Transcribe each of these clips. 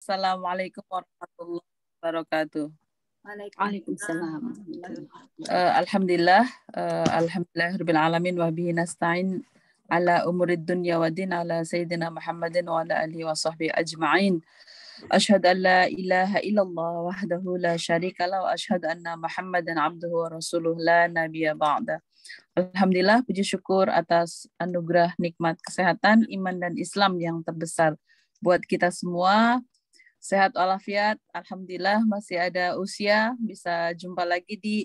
Assalamualaikum warahmatullahi wabarakatuh. Waalaikumsalam. Alhamdulillah, alhamdulillahirabbil alamin wa bihi nasta'in ala umurid dunya wa din ala sayyidina Muhammadin wa ala alihi wa sahbihi ajma'in. Asyhadu an la ilaha illallah wahdahu la syarika lah wa asyhadu anna Muhammadan abduhu wa rasuluh la nabiyya ba'da. Alhamdulillah, puji syukur atas anugerah nikmat kesehatan, iman dan Islam yang terbesar buat kita semua. Sehat walafiat, alhamdulillah masih ada usia, bisa jumpa lagi di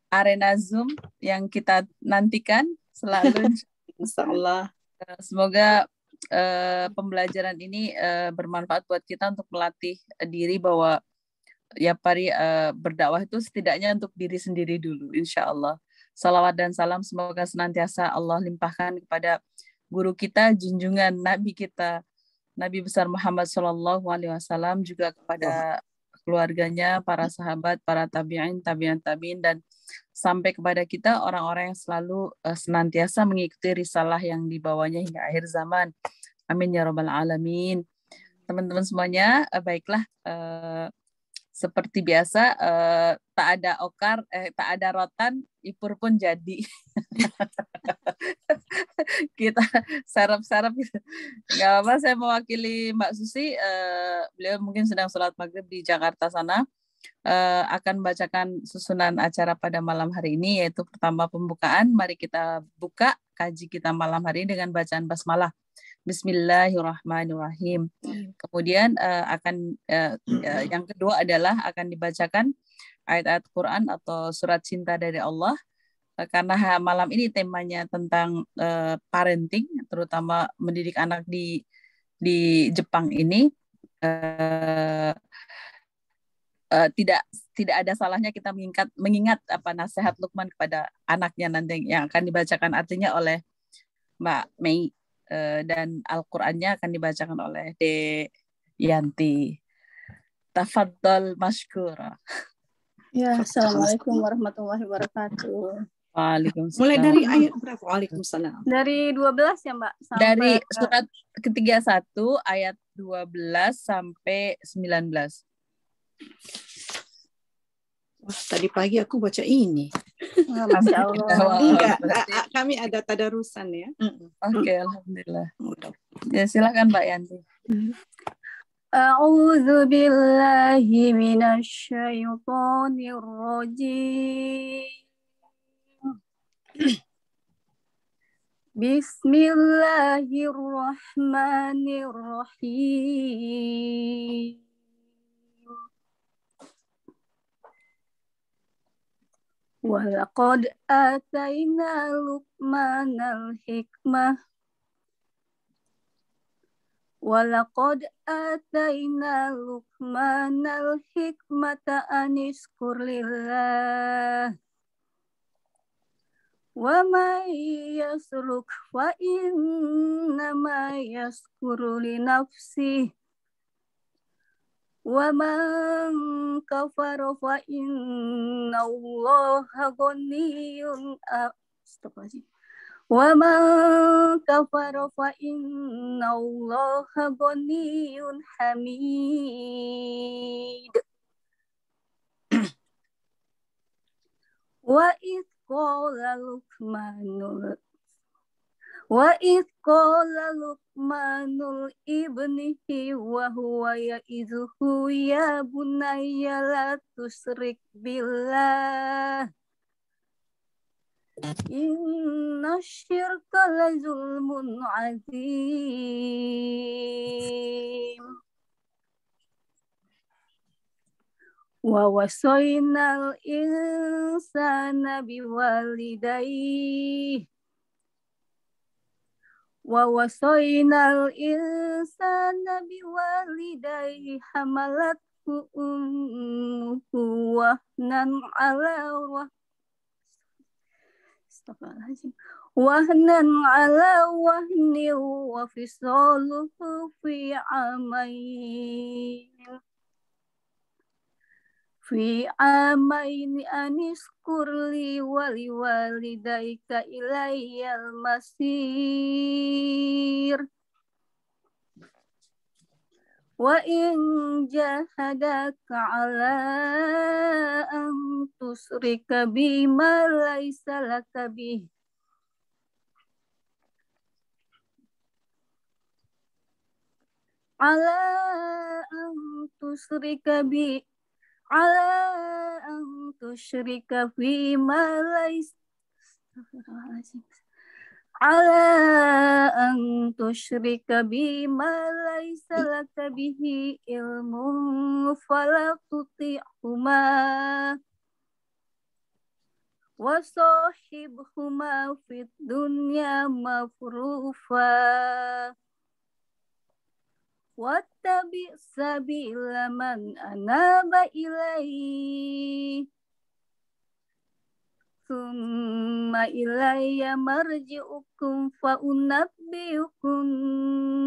arena Zoom yang kita nantikan selalu. Insyaallah. Semoga pembelajaran ini bermanfaat buat kita untuk melatih diri bahwa ya pari berdakwah itu setidaknya untuk diri sendiri dulu, insyaallah. Salawat dan salam semoga senantiasa Allah limpahkan kepada guru kita, junjungan Nabi kita, Nabi besar Muhammad SAW, juga kepada keluarganya, para sahabat, para tabi'in, tabi'in, dan sampai kepada kita orang-orang yang selalu senantiasa mengikuti risalah yang dibawanya hingga akhir zaman. Amin ya rabbal alamin. Teman-teman semuanya, baiklah, seperti biasa, tak ada okar, tak ada rotan, ipur pun jadi. Kita sarap-sarap gitu. Nggak apa-apa, saya mewakili Mbak Susi. Beliau mungkin sedang sholat maghrib di Jakarta sana. Akan bacakan susunan acara pada malam hari ini, yaitu pertama pembukaan. Mari kita buka kaji kita malam hari ini dengan bacaan basmalah. Bismillahirrahmanirrahim. Kemudian yang kedua adalah akan dibacakan ayat-ayat Quran atau surat cinta dari Allah. Karena malam ini temanya tentang parenting, terutama mendidik anak di Jepang ini, tidak ada salahnya kita mengingat apa nasihat Luqman kepada anaknya nanti yang akan dibacakan artinya oleh Mbak Mei, dan Al-Qur'annya akan dibacakan oleh De Yanti. Tafadhol mashkura. Ya, Assalamualaikum warahmatullahi wabarakatuh. Waalaikumsalam. Mulai dari ayat berapa? Waalaikumsalam. Dari 12 ya, Mbak? Sampai dari surat ke-31 ayat 12 sampai 19. Wah, tadi pagi aku baca ini. Masya Allah. Enggak, kami ada tadarusan ya. Oke, alhamdulillah. Ya, silakan Mbak Yanti. A'udzu billahi minasyaitonir rajim. Bismillahirrahmanirrahim. Walaqad atayna Luqmanal hikmah. Walaqad atayna Luqmanal hikmata anishkur lillah. Wa may yasruk fa innama yaskuru li nafsihi. Wa man kafara fa innallaha ghaniyyun Wa man kafara fa innallaha ghaniyyun hamid. Wa idh qala Luqmanul ibnihi wa huwa ya'idhuhu ya bunayya la tusyrik billah inna syirka la zulmun azim. Wa wasaynal insana biwalidayhi hamalathu ummuhu wahnan ala wahni wa fisaluhu fi amaini anishkur li wa liwalidayka ilayyal masir. وإن جاهداك على أن تشرك بما ليس لك به على أن تشرك بما ليس على أن تشرك بما ليس لك به علم فلا تطعهما وصاحبهما في الدنيا معروفا واتبع سبيل من أناب إلي ثم إلي مرجعكم فأنبئكم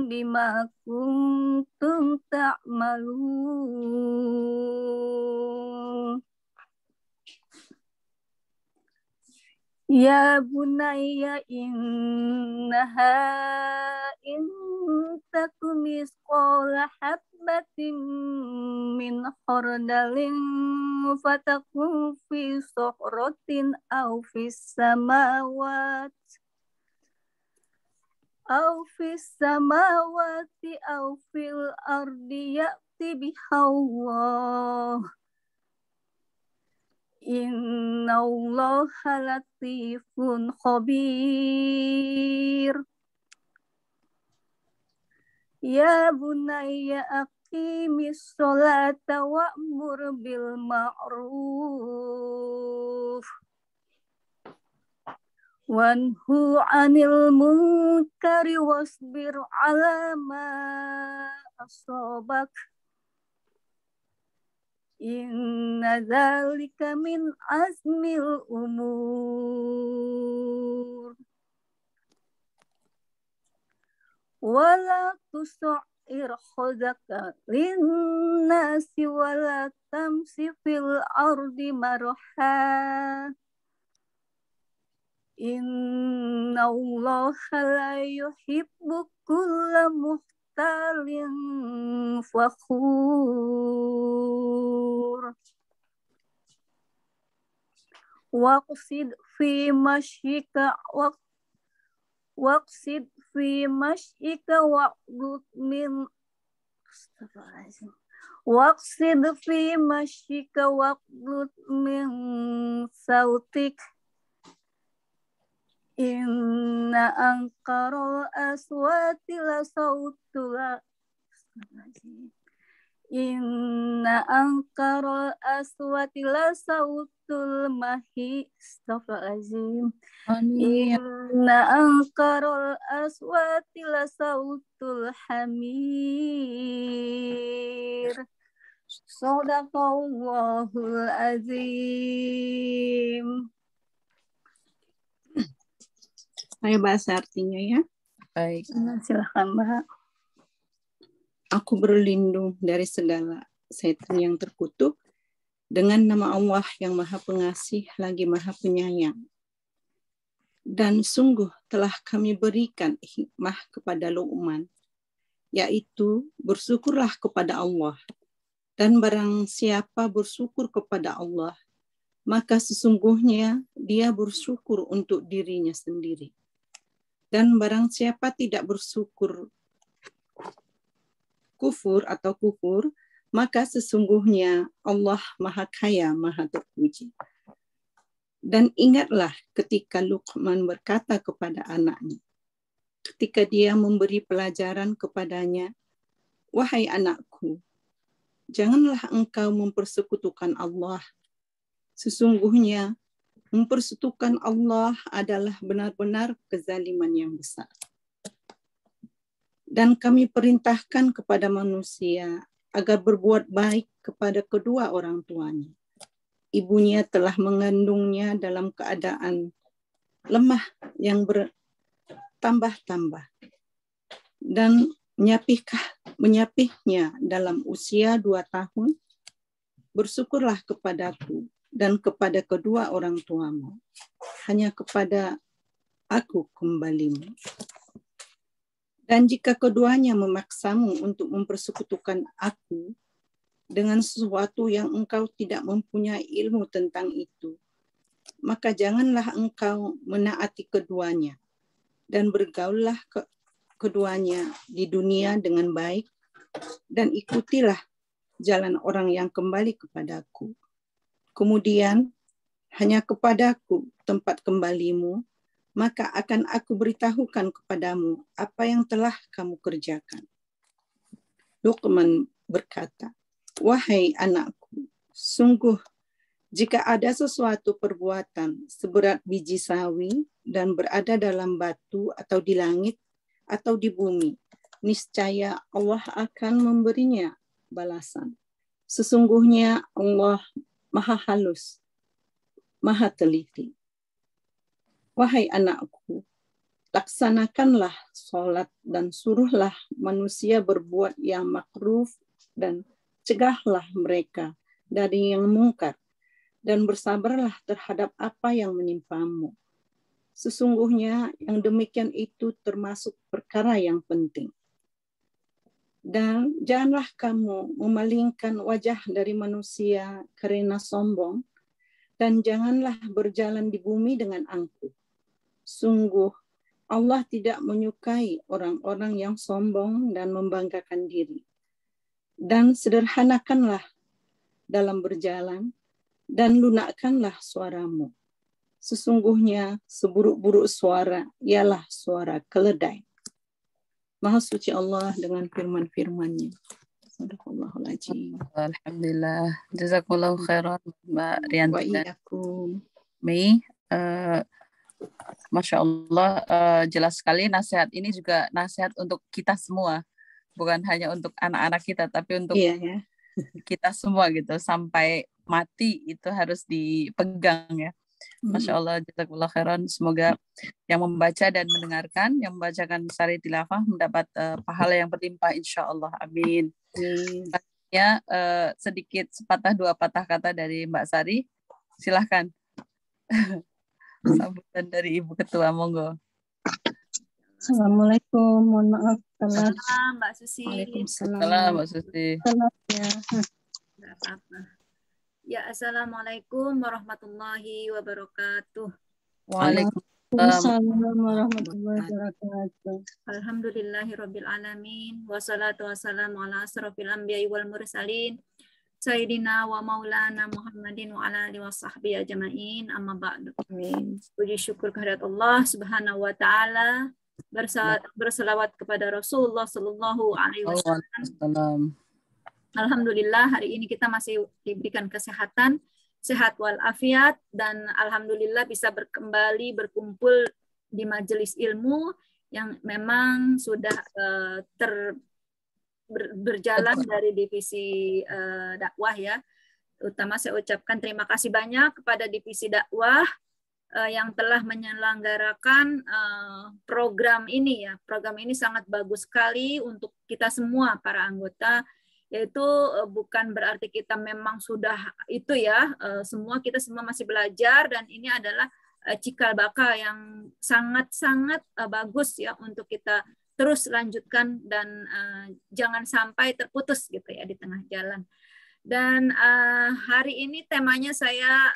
بما كنتم تعملون يا بني إنها إن تك مثقال حبة من خردل فتكن في صخرة أو في السماوات أو في الأرض يأت بها الله إن الله لطيف خبير يا بني أقيم الصلاة وأمر بالمعروف وانهوا عن المنكر واصبر على ما أصابك إن ذلك من عزم الأمور ولا تصعر خدك للناس ولا تمشي في الأرض مرحا إن الله لا يحب كل مختال فخور واقصد في مشيك واغضض من صوتك إن أنكر الأصوات لصوت الحمير Sadaqallahul azim. Saya bahasa artinya ya. Baik. Silakan Mbak. Aku berlindung dari segala setan yang terkutuk dengan nama Allah yang Maha Pengasih lagi Maha Penyayang. Dan sungguh telah kami berikan hikmah kepada Luqman, yaitu bersyukurlah kepada Allah. Dan barang siapa bersyukur kepada Allah, maka sesungguhnya dia bersyukur untuk dirinya sendiri. Dan barang siapa tidak bersyukur kufur, maka sesungguhnya Allah Maha Kaya, Maha Terpuji. Dan ingatlah ketika Luqman berkata kepada anaknya, ketika dia memberi pelajaran kepadanya, wahai anakku, janganlah engkau mempersekutukan Allah. Sesungguhnya mempersekutukan Allah adalah benar-benar kezaliman yang besar. Dan kami perintahkan kepada manusia agar berbuat baik kepada kedua orang tuanya. Ibunya telah mengandungnya dalam keadaan lemah yang bertambah-tambah. Dan menyapihnya dalam usia 2 tahun. Bersyukurlah kepadaku dan kepada kedua orang tuamu. Hanya kepada aku kembalimu. Dan jika keduanya memaksamu untuk mempersekutukan aku dengan sesuatu yang engkau tidak mempunyai ilmu tentang itu, maka janganlah engkau menaati keduanya, dan bergaullah keduanya di dunia dengan baik, dan ikutilah jalan orang yang kembali kepadaku. Kemudian hanya kepadaku tempat kembalimu, maka akan aku beritahukan kepadamu apa yang telah kamu kerjakan. Luqman berkata, wahai anakku, sungguh jika ada sesuatu perbuatan seberat biji sawi dan berada dalam batu atau di langit atau di bumi, niscaya Allah akan memberinya balasan. Sesungguhnya Allah Maha Halus, Maha Teliti. Wahai anakku, laksanakanlah sholat dan suruhlah manusia berbuat yang makruf dan cegahlah mereka dari yang mungkar, dan bersabarlah terhadap apa yang menimpamu. Sesungguhnya yang demikian itu termasuk perkara yang penting. Dan janganlah kamu memalingkan wajah dari manusia karena sombong, dan janganlah berjalan di bumi dengan angkuh. Sungguh, Allah tidak menyukai orang-orang yang sombong dan membanggakan diri. Dan sederhanakanlah dalam berjalan, dan lunakkanlah suaramu. Sesungguhnya seburuk-buruk suara ialah suara keledai. Maha suci Allah dengan firman-firman-Nya. Sadaqallahul Azim. Alhamdulillah. Jazakumullahu khairan Mbak Rianti Wa dan iyyakum. Mei. Masya Allah, jelas sekali nasihat ini juga nasihat untuk kita semua, bukan hanya untuk anak-anak kita, tapi untuk kita semua gitu, sampai mati itu harus dipegang ya. Masya Allah, jazakallah khairan. Semoga yang membaca dan mendengarkan, yang membacakan Sari Tilawah mendapat pahala yang berlimpah insya Allah. Amin. Ya, sedikit sepatah dua patah kata dari Mbak Sari, silahkan. Sambutan dari Ibu Ketua, monggo. Assalamualaikum, mohon maaf telat. Mbak Susi. Waalaikumsalam Mbak Susi. Ya. Nggak apa-apa. Ya, Assalamualaikum warahmatullahi wabarakatuh. Waalaikumsalam warahmatullahi wabarakatuh. Alhamdulillahirabbil alamin, wassalatu wassalamu ala asrofil anbiya'i wal mursalin, Sayyidina wa maulana Muhammadin wa ala alihi wa sahbihi ajma'in, amma ba'du. Puji syukur kehadirat Allah Subhanahu wa taala, berselawat kepada Rasulullah sallallahu alaihi wasallam. Alhamdulillah hari ini kita masih diberikan kesehatan, sehat walafiat, dan alhamdulillah bisa kembali berkumpul di majelis ilmu yang memang sudah berjalan dari divisi dakwah ya. Terutama saya ucapkan terima kasih banyak kepada divisi dakwah yang telah menyelenggarakan program ini ya. Program ini sangat bagus sekali untuk kita semua para anggota, yaitu bukan berarti kita memang sudah itu ya, kita semua masih belajar, dan ini adalah cikal bakal yang sangat-sangat bagus ya untuk kita terus lanjutkan dan jangan sampai terputus gitu ya di tengah jalan. Dan hari ini temanya saya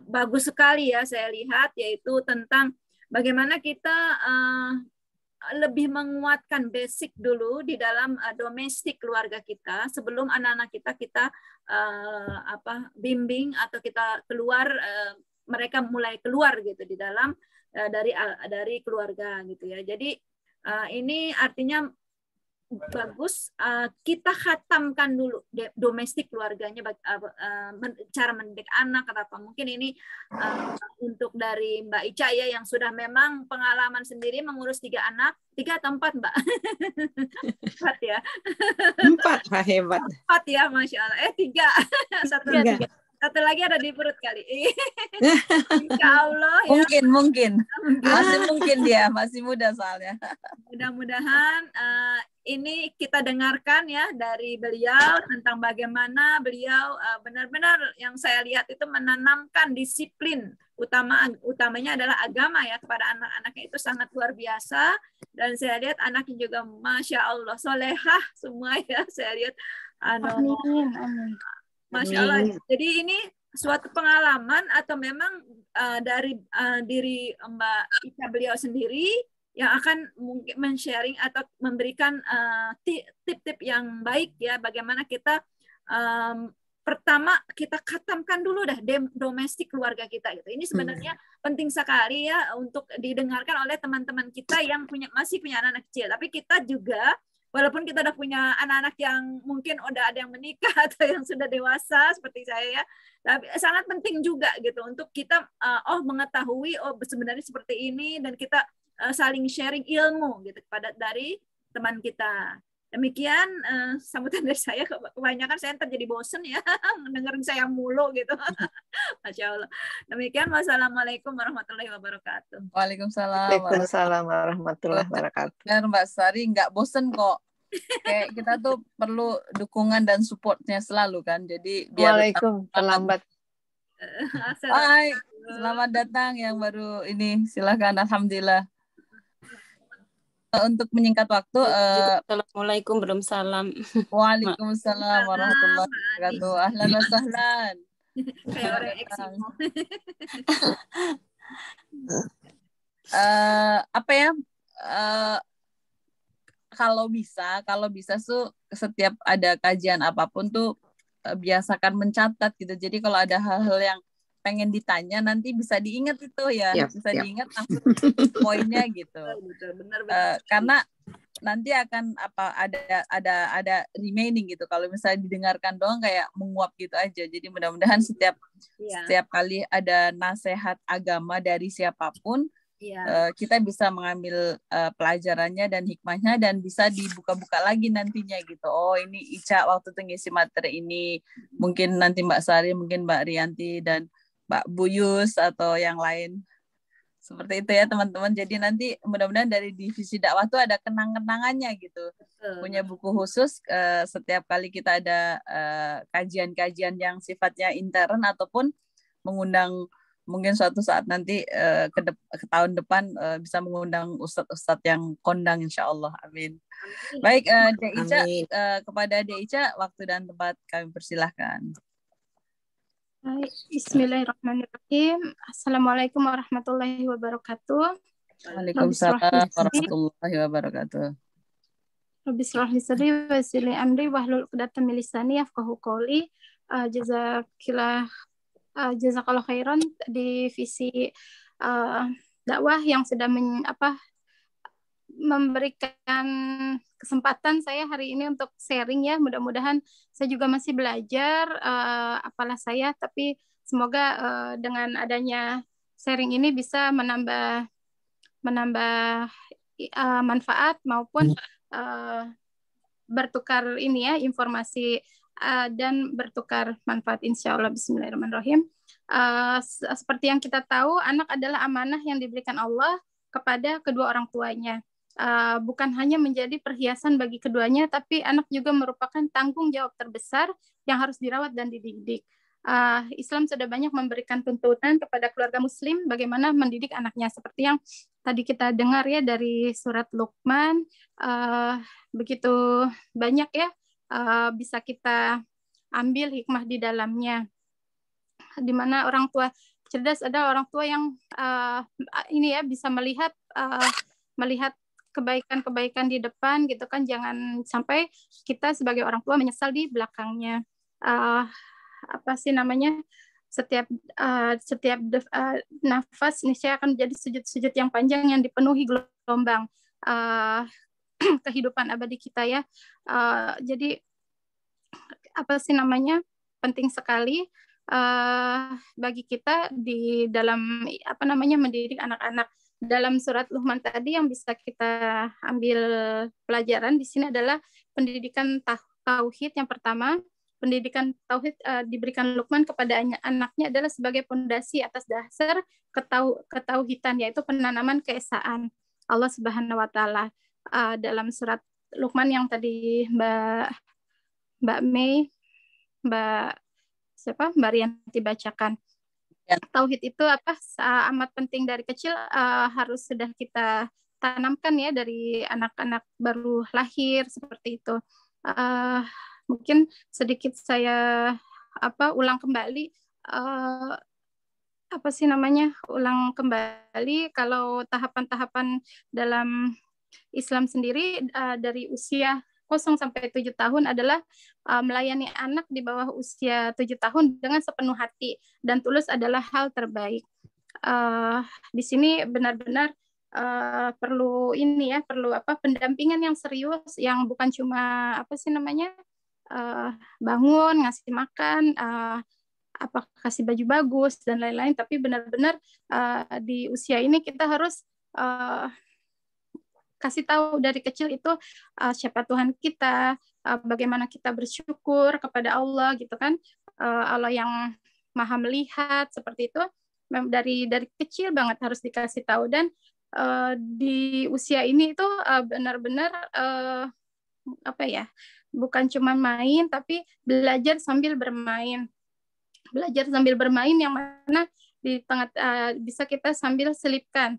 bagus sekali ya saya lihat, yaitu tentang bagaimana kita lebih menguatkan basic dulu di dalam domestik keluarga kita sebelum anak-anak kita bimbing atau kita keluar, mereka mulai keluar gitu di dalam dari keluarga gitu ya. Jadi ini artinya bagus kita khatamkan dulu domestik keluarganya, cara mendidik anak atau apa. Mungkin ini untuk dari Mbak Ica ya, yang sudah memang pengalaman sendiri mengurus 3 anak, 3 atau 4 Mbak? 4 ya. 4 hebat. 4 ya, Masya Allah. 3. 1 3. Satu lagi ada di perut kali. Insya Allah ya. Mungkin. Masih mungkin dia, masih muda soalnya. Mudah-mudahan ini kita dengarkan ya dari beliau tentang bagaimana beliau benar-benar yang saya lihat itu menanamkan disiplin, utamanya adalah agama ya kepada anak-anaknya, itu sangat luar biasa. Dan saya lihat anaknya juga Masya Allah solehah semua ya, saya lihat Amin. Masya Allah. Jadi ini suatu pengalaman atau memang dari diri Mbak Ica beliau sendiri yang akan mungkin men-sharing atau memberikan tip-tip yang baik ya, bagaimana kita pertama kita khatamkan dulu dah domestik keluarga kita gitu. Ini sebenarnya penting sekali ya untuk didengarkan oleh teman-teman kita yang masih punya anak-anak kecil. Tapi kita juga walaupun kita udah punya anak-anak yang mungkin udah ada yang menikah atau yang sudah dewasa seperti saya ya, tapi sangat penting juga gitu untuk kita mengetahui sebenarnya seperti ini, dan kita saling sharing ilmu gitu dari teman kita. Demikian sambutan dari saya. Kebanyakan saya terjadi bosen ya dengerin saya mulu gitu. Masya Allah. Demikian, wassalamualaikum warahmatullahi wabarakatuh. Waalaikumsalam warahmatullahi wabarakatuh. Benar Mbak Sari, nggak bosen kok. Kayak kita tuh perlu dukungan dan supportnya selalu kan. Jadi biar terlambat. Hai, selamat datang yang baru ini. Silakan, alhamdulillah. Untuk menyingkat waktu, Assalamualaikum, belum salam. Waalaikumsalam warahmatullahi wabarakatuh. Ahlan wa sahlan. Kayak orang eksimo. Kalau bisa tuh setiap ada kajian apapun tuh biasakan mencatat gitu. Jadi kalau ada hal-hal yang pengen ditanya nanti bisa diingat itu ya, bisa diingat langsung poinnya gitu. Benar. Karena nanti akan ada remaining gitu. Kalau misalnya didengarkan doang kayak menguap gitu aja. Jadi mudah-mudahan setiap kali ada nasihat agama dari siapapun, kita bisa mengambil pelajarannya dan hikmahnya dan bisa dibuka-buka lagi nantinya gitu. Oh ini Ica waktu itu ngisi materi ini, mungkin nanti Mbak Sari, mungkin Mbak Rianti dan Mbak Buyus atau yang lain. Seperti itu ya teman-teman. Jadi nanti mudah-mudahan dari divisi dakwah tuh ada kenang-kenangannya gitu. Punya buku khusus setiap kali kita ada kajian-kajian yang sifatnya intern ataupun mengundang mungkin suatu saat nanti ke tahun depan bisa mengundang ustadz-ustadz yang kondang insya Allah. Amin. Baik, Ica, kepada Ica waktu dan tempat kami persilahkan. Bismillahirrahmanirrahim. Assalamualaikum warahmatullahi wabarakatuh. Waalaikumsalam warahmatullahi wabarakatuh. Rabbi shrah li sadri wa yassir li amri wahlul 'uqdatam min lisani yafqahu qawli. Jazakallahu khairan divisi dakwah yang sudah memberikan kesempatan saya hari ini untuk sharing ya. Mudah-mudahan saya juga masih belajar, apalah saya, tapi semoga dengan adanya sharing ini bisa menambah manfaat maupun bertukar ini ya informasi dan bertukar manfaat insya Allah. Bismillahirrahmanirrahim. Seperti yang kita tahu, anak adalah amanah yang diberikan Allah kepada kedua orang tuanya. Bukan hanya menjadi perhiasan bagi keduanya, tapi anak juga merupakan tanggung jawab terbesar yang harus dirawat dan dididik. Islam sudah banyak memberikan tuntunan kepada keluarga muslim bagaimana mendidik anaknya, seperti yang tadi kita dengar ya dari surat Luqman. Begitu banyak ya bisa kita ambil hikmah di dalamnya, di mana orang tua cerdas adalah orang tua yang ini ya bisa melihat kebaikan-kebaikan di depan gitu kan. Jangan sampai kita sebagai orang tua menyesal di belakangnya. Setiap nafas niscaya akan menjadi sujud-sujud yang panjang yang dipenuhi gelombang kehidupan abadi kita ya. Jadi penting sekali bagi kita di dalam mendidik anak-anak. Dalam surat Luqman tadi yang bisa kita ambil pelajaran di sini adalah pendidikan tauhid yang pertama, pendidikan tauhid diberikan Luqman kepada anaknya adalah sebagai pondasi atas dasar ketauhidan, yaitu penanaman keesaan Allah Subhanahu wa taala. Dalam surat Luqman yang tadi Mbak Rianti bacakan. Tauhid itu amat penting dari kecil, harus sudah kita tanamkan ya dari anak-anak baru lahir seperti itu. Mungkin sedikit saya ulang kembali ulang kembali kalau tahapan-tahapan dalam Islam sendiri dari usia 0 sampai 7 tahun adalah melayani anak di bawah usia 7 tahun dengan sepenuh hati dan tulus adalah hal terbaik. Di sini benar-benar perlu pendampingan yang serius, yang bukan cuma bangun, ngasih makan, kasih baju bagus dan lain-lain, tapi benar-benar di usia ini kita harus kasih tahu dari kecil itu siapa Tuhan kita, bagaimana kita bersyukur kepada Allah gitu kan, Allah yang maha melihat, seperti itu dari kecil banget harus dikasih tahu. Dan di usia ini itu benar-benar bukan cuma main tapi belajar sambil bermain yang mana di tengah bisa kita sambil selipkan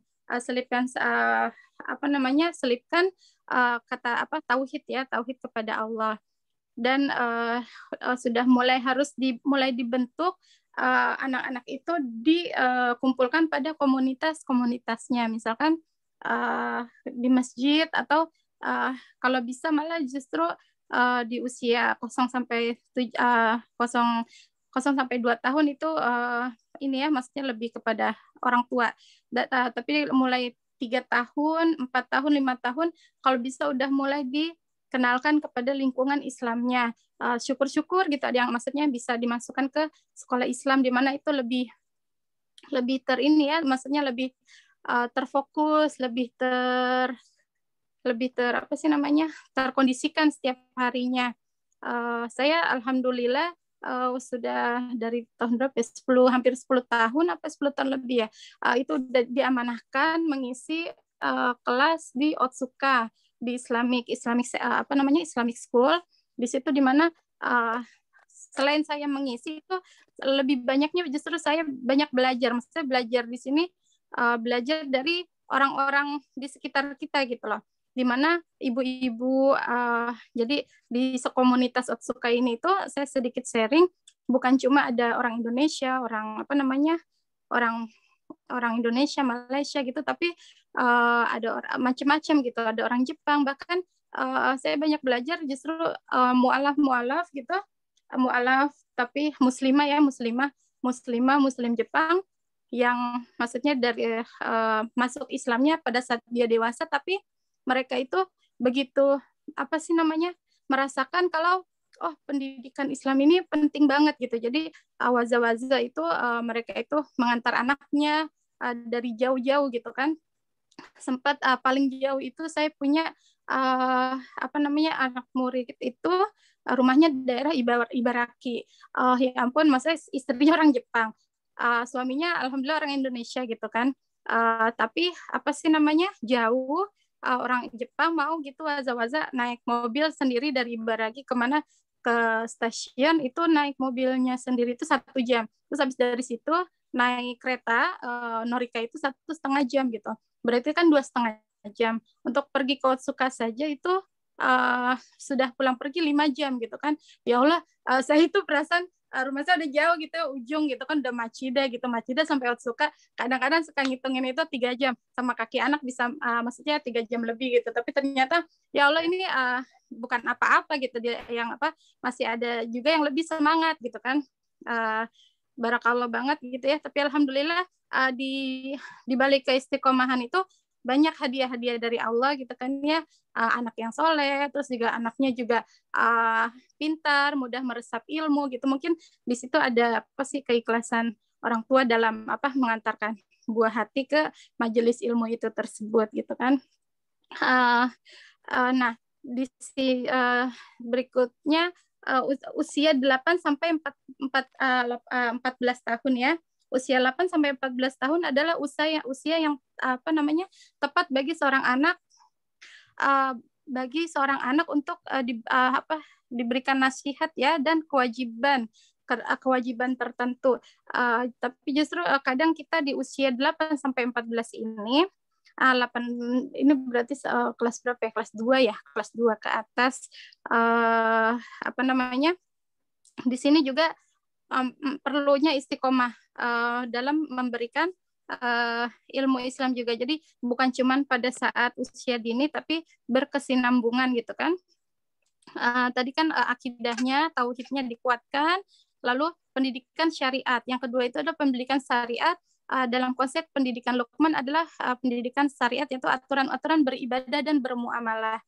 tauhid kepada Allah. Dan sudah mulai dibentuk anak-anak itu dikumpulkan pada komunitasnya, misalkan di masjid atau kalau bisa malah justru di usia 0 sampai 2 tahun itu maksudnya lebih kepada orang tua. Tapi mulai 3 tahun, 4 tahun, 5 tahun kalau bisa udah mulai dikenalkan kepada lingkungan Islamnya. Syukur-syukur gitu, ada yang maksudnya bisa dimasukkan ke sekolah Islam di mana itu lebih maksudnya lebih terfokus, lebih terkondisikan setiap harinya. Saya alhamdulillah sudah dari tahun berapa? Hampir 10 tahun apa 10 tahun lebih ya. Itu diamanahkan mengisi kelas di Otsuka, di Islamic School. Di situ di mana selain saya mengisi itu lebih banyaknya justru saya banyak belajar. Maksudnya belajar di sini belajar dari orang-orang di sekitar kita gitu loh. Di mana ibu-ibu, jadi di komunitas Otsuka ini itu saya sedikit sharing, bukan cuma ada orang Indonesia, orang Indonesia, Malaysia gitu, tapi ada macam-macam gitu, ada orang Jepang, bahkan saya banyak belajar justru mualaf gitu, mualaf tapi muslim Jepang yang maksudnya dari masuk Islamnya pada saat dia dewasa, tapi mereka itu begitu merasakan kalau pendidikan Islam ini penting banget gitu. Jadi waza-waza itu mereka itu mengantar anaknya dari jauh-jauh gitu kan. Sempat paling jauh itu saya punya anak murid itu rumahnya daerah Ibaraki. Ya ampun, masa istrinya orang Jepang. Suaminya alhamdulillah orang Indonesia gitu kan. Tapi jauh. Orang Jepang mau gitu waza-waza naik mobil sendiri dari Ibaraki kemana ke stasiun itu naik mobilnya sendiri itu 1 jam. Terus habis dari situ naik kereta Norika itu 1,5 jam gitu. Berarti kan 2,5 jam. Untuk pergi ke Otsuka saja itu sudah pulang pergi 5 jam gitu kan. Ya Allah, saya itu perasaan rumah saya udah jauh gitu, ujung gitu kan, udah Machida sampai Otsuka, kadang-kadang suka ngitungin itu 3 jam, sama kaki anak bisa maksudnya 3 jam lebih gitu, tapi ternyata ya Allah ini bukan apa-apa gitu, dia yang masih ada juga yang lebih semangat gitu kan, barakallah banget gitu ya. Tapi alhamdulillah di balik keistiqomahan itu banyak hadiah-hadiah dari Allah gitu kan ya, anak yang soleh, terus juga anaknya juga pintar, mudah meresap ilmu gitu. Mungkin di situ ada keikhlasan orang tua dalam mengantarkan buah hati ke majelis ilmu itu tersebut gitu kan. Nah di berikutnya usia 8 sampai 14 tahun ya. Usia 8 sampai 14 tahun adalah usia yang tepat bagi seorang anak untuk diberikan nasihat ya, dan kewajiban tertentu. Tapi justru kadang kita di usia 8 sampai 14 ini, 8 ini berarti kelas berapa ya? Kelas 2 ya, kelas 2 ke atas. Di sini juga perlunya istiqomah dalam memberikan ilmu Islam juga. Jadi bukan cuman pada saat usia dini, tapi berkesinambungan gitu kan. Tadi kan akidahnya, tauhidnya dikuatkan, lalu pendidikan syariat. Yang kedua itu adalah pendidikan syariat. Dalam konsep pendidikan Luqman adalah pendidikan syariat, yaitu aturan-aturan beribadah dan bermuamalah.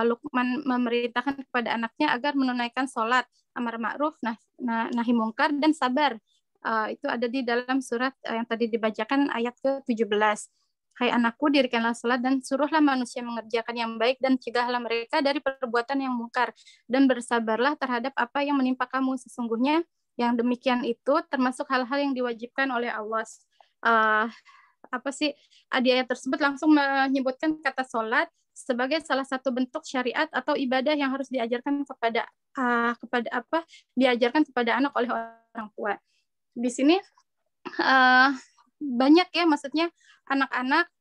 Luqman memerintahkan kepada anaknya agar menunaikan sholat, amar ma'ruf, nahi mungkar, dan sabar. Itu ada di dalam surat yang tadi dibacakan ayat ke-17. Hai anakku, dirikanlah sholat dan suruhlah manusia mengerjakan yang baik dan cegahlah mereka dari perbuatan yang mungkar, dan bersabarlah terhadap apa yang menimpa kamu. Sesungguhnya yang demikian itu termasuk hal-hal yang diwajibkan oleh Allah. Di ayat tersebut langsung menyebutkan kata sholat sebagai salah satu bentuk syariat atau ibadah yang harus diajarkan diajarkan kepada anak oleh orang tua. Di sini banyak ya, maksudnya anak-anak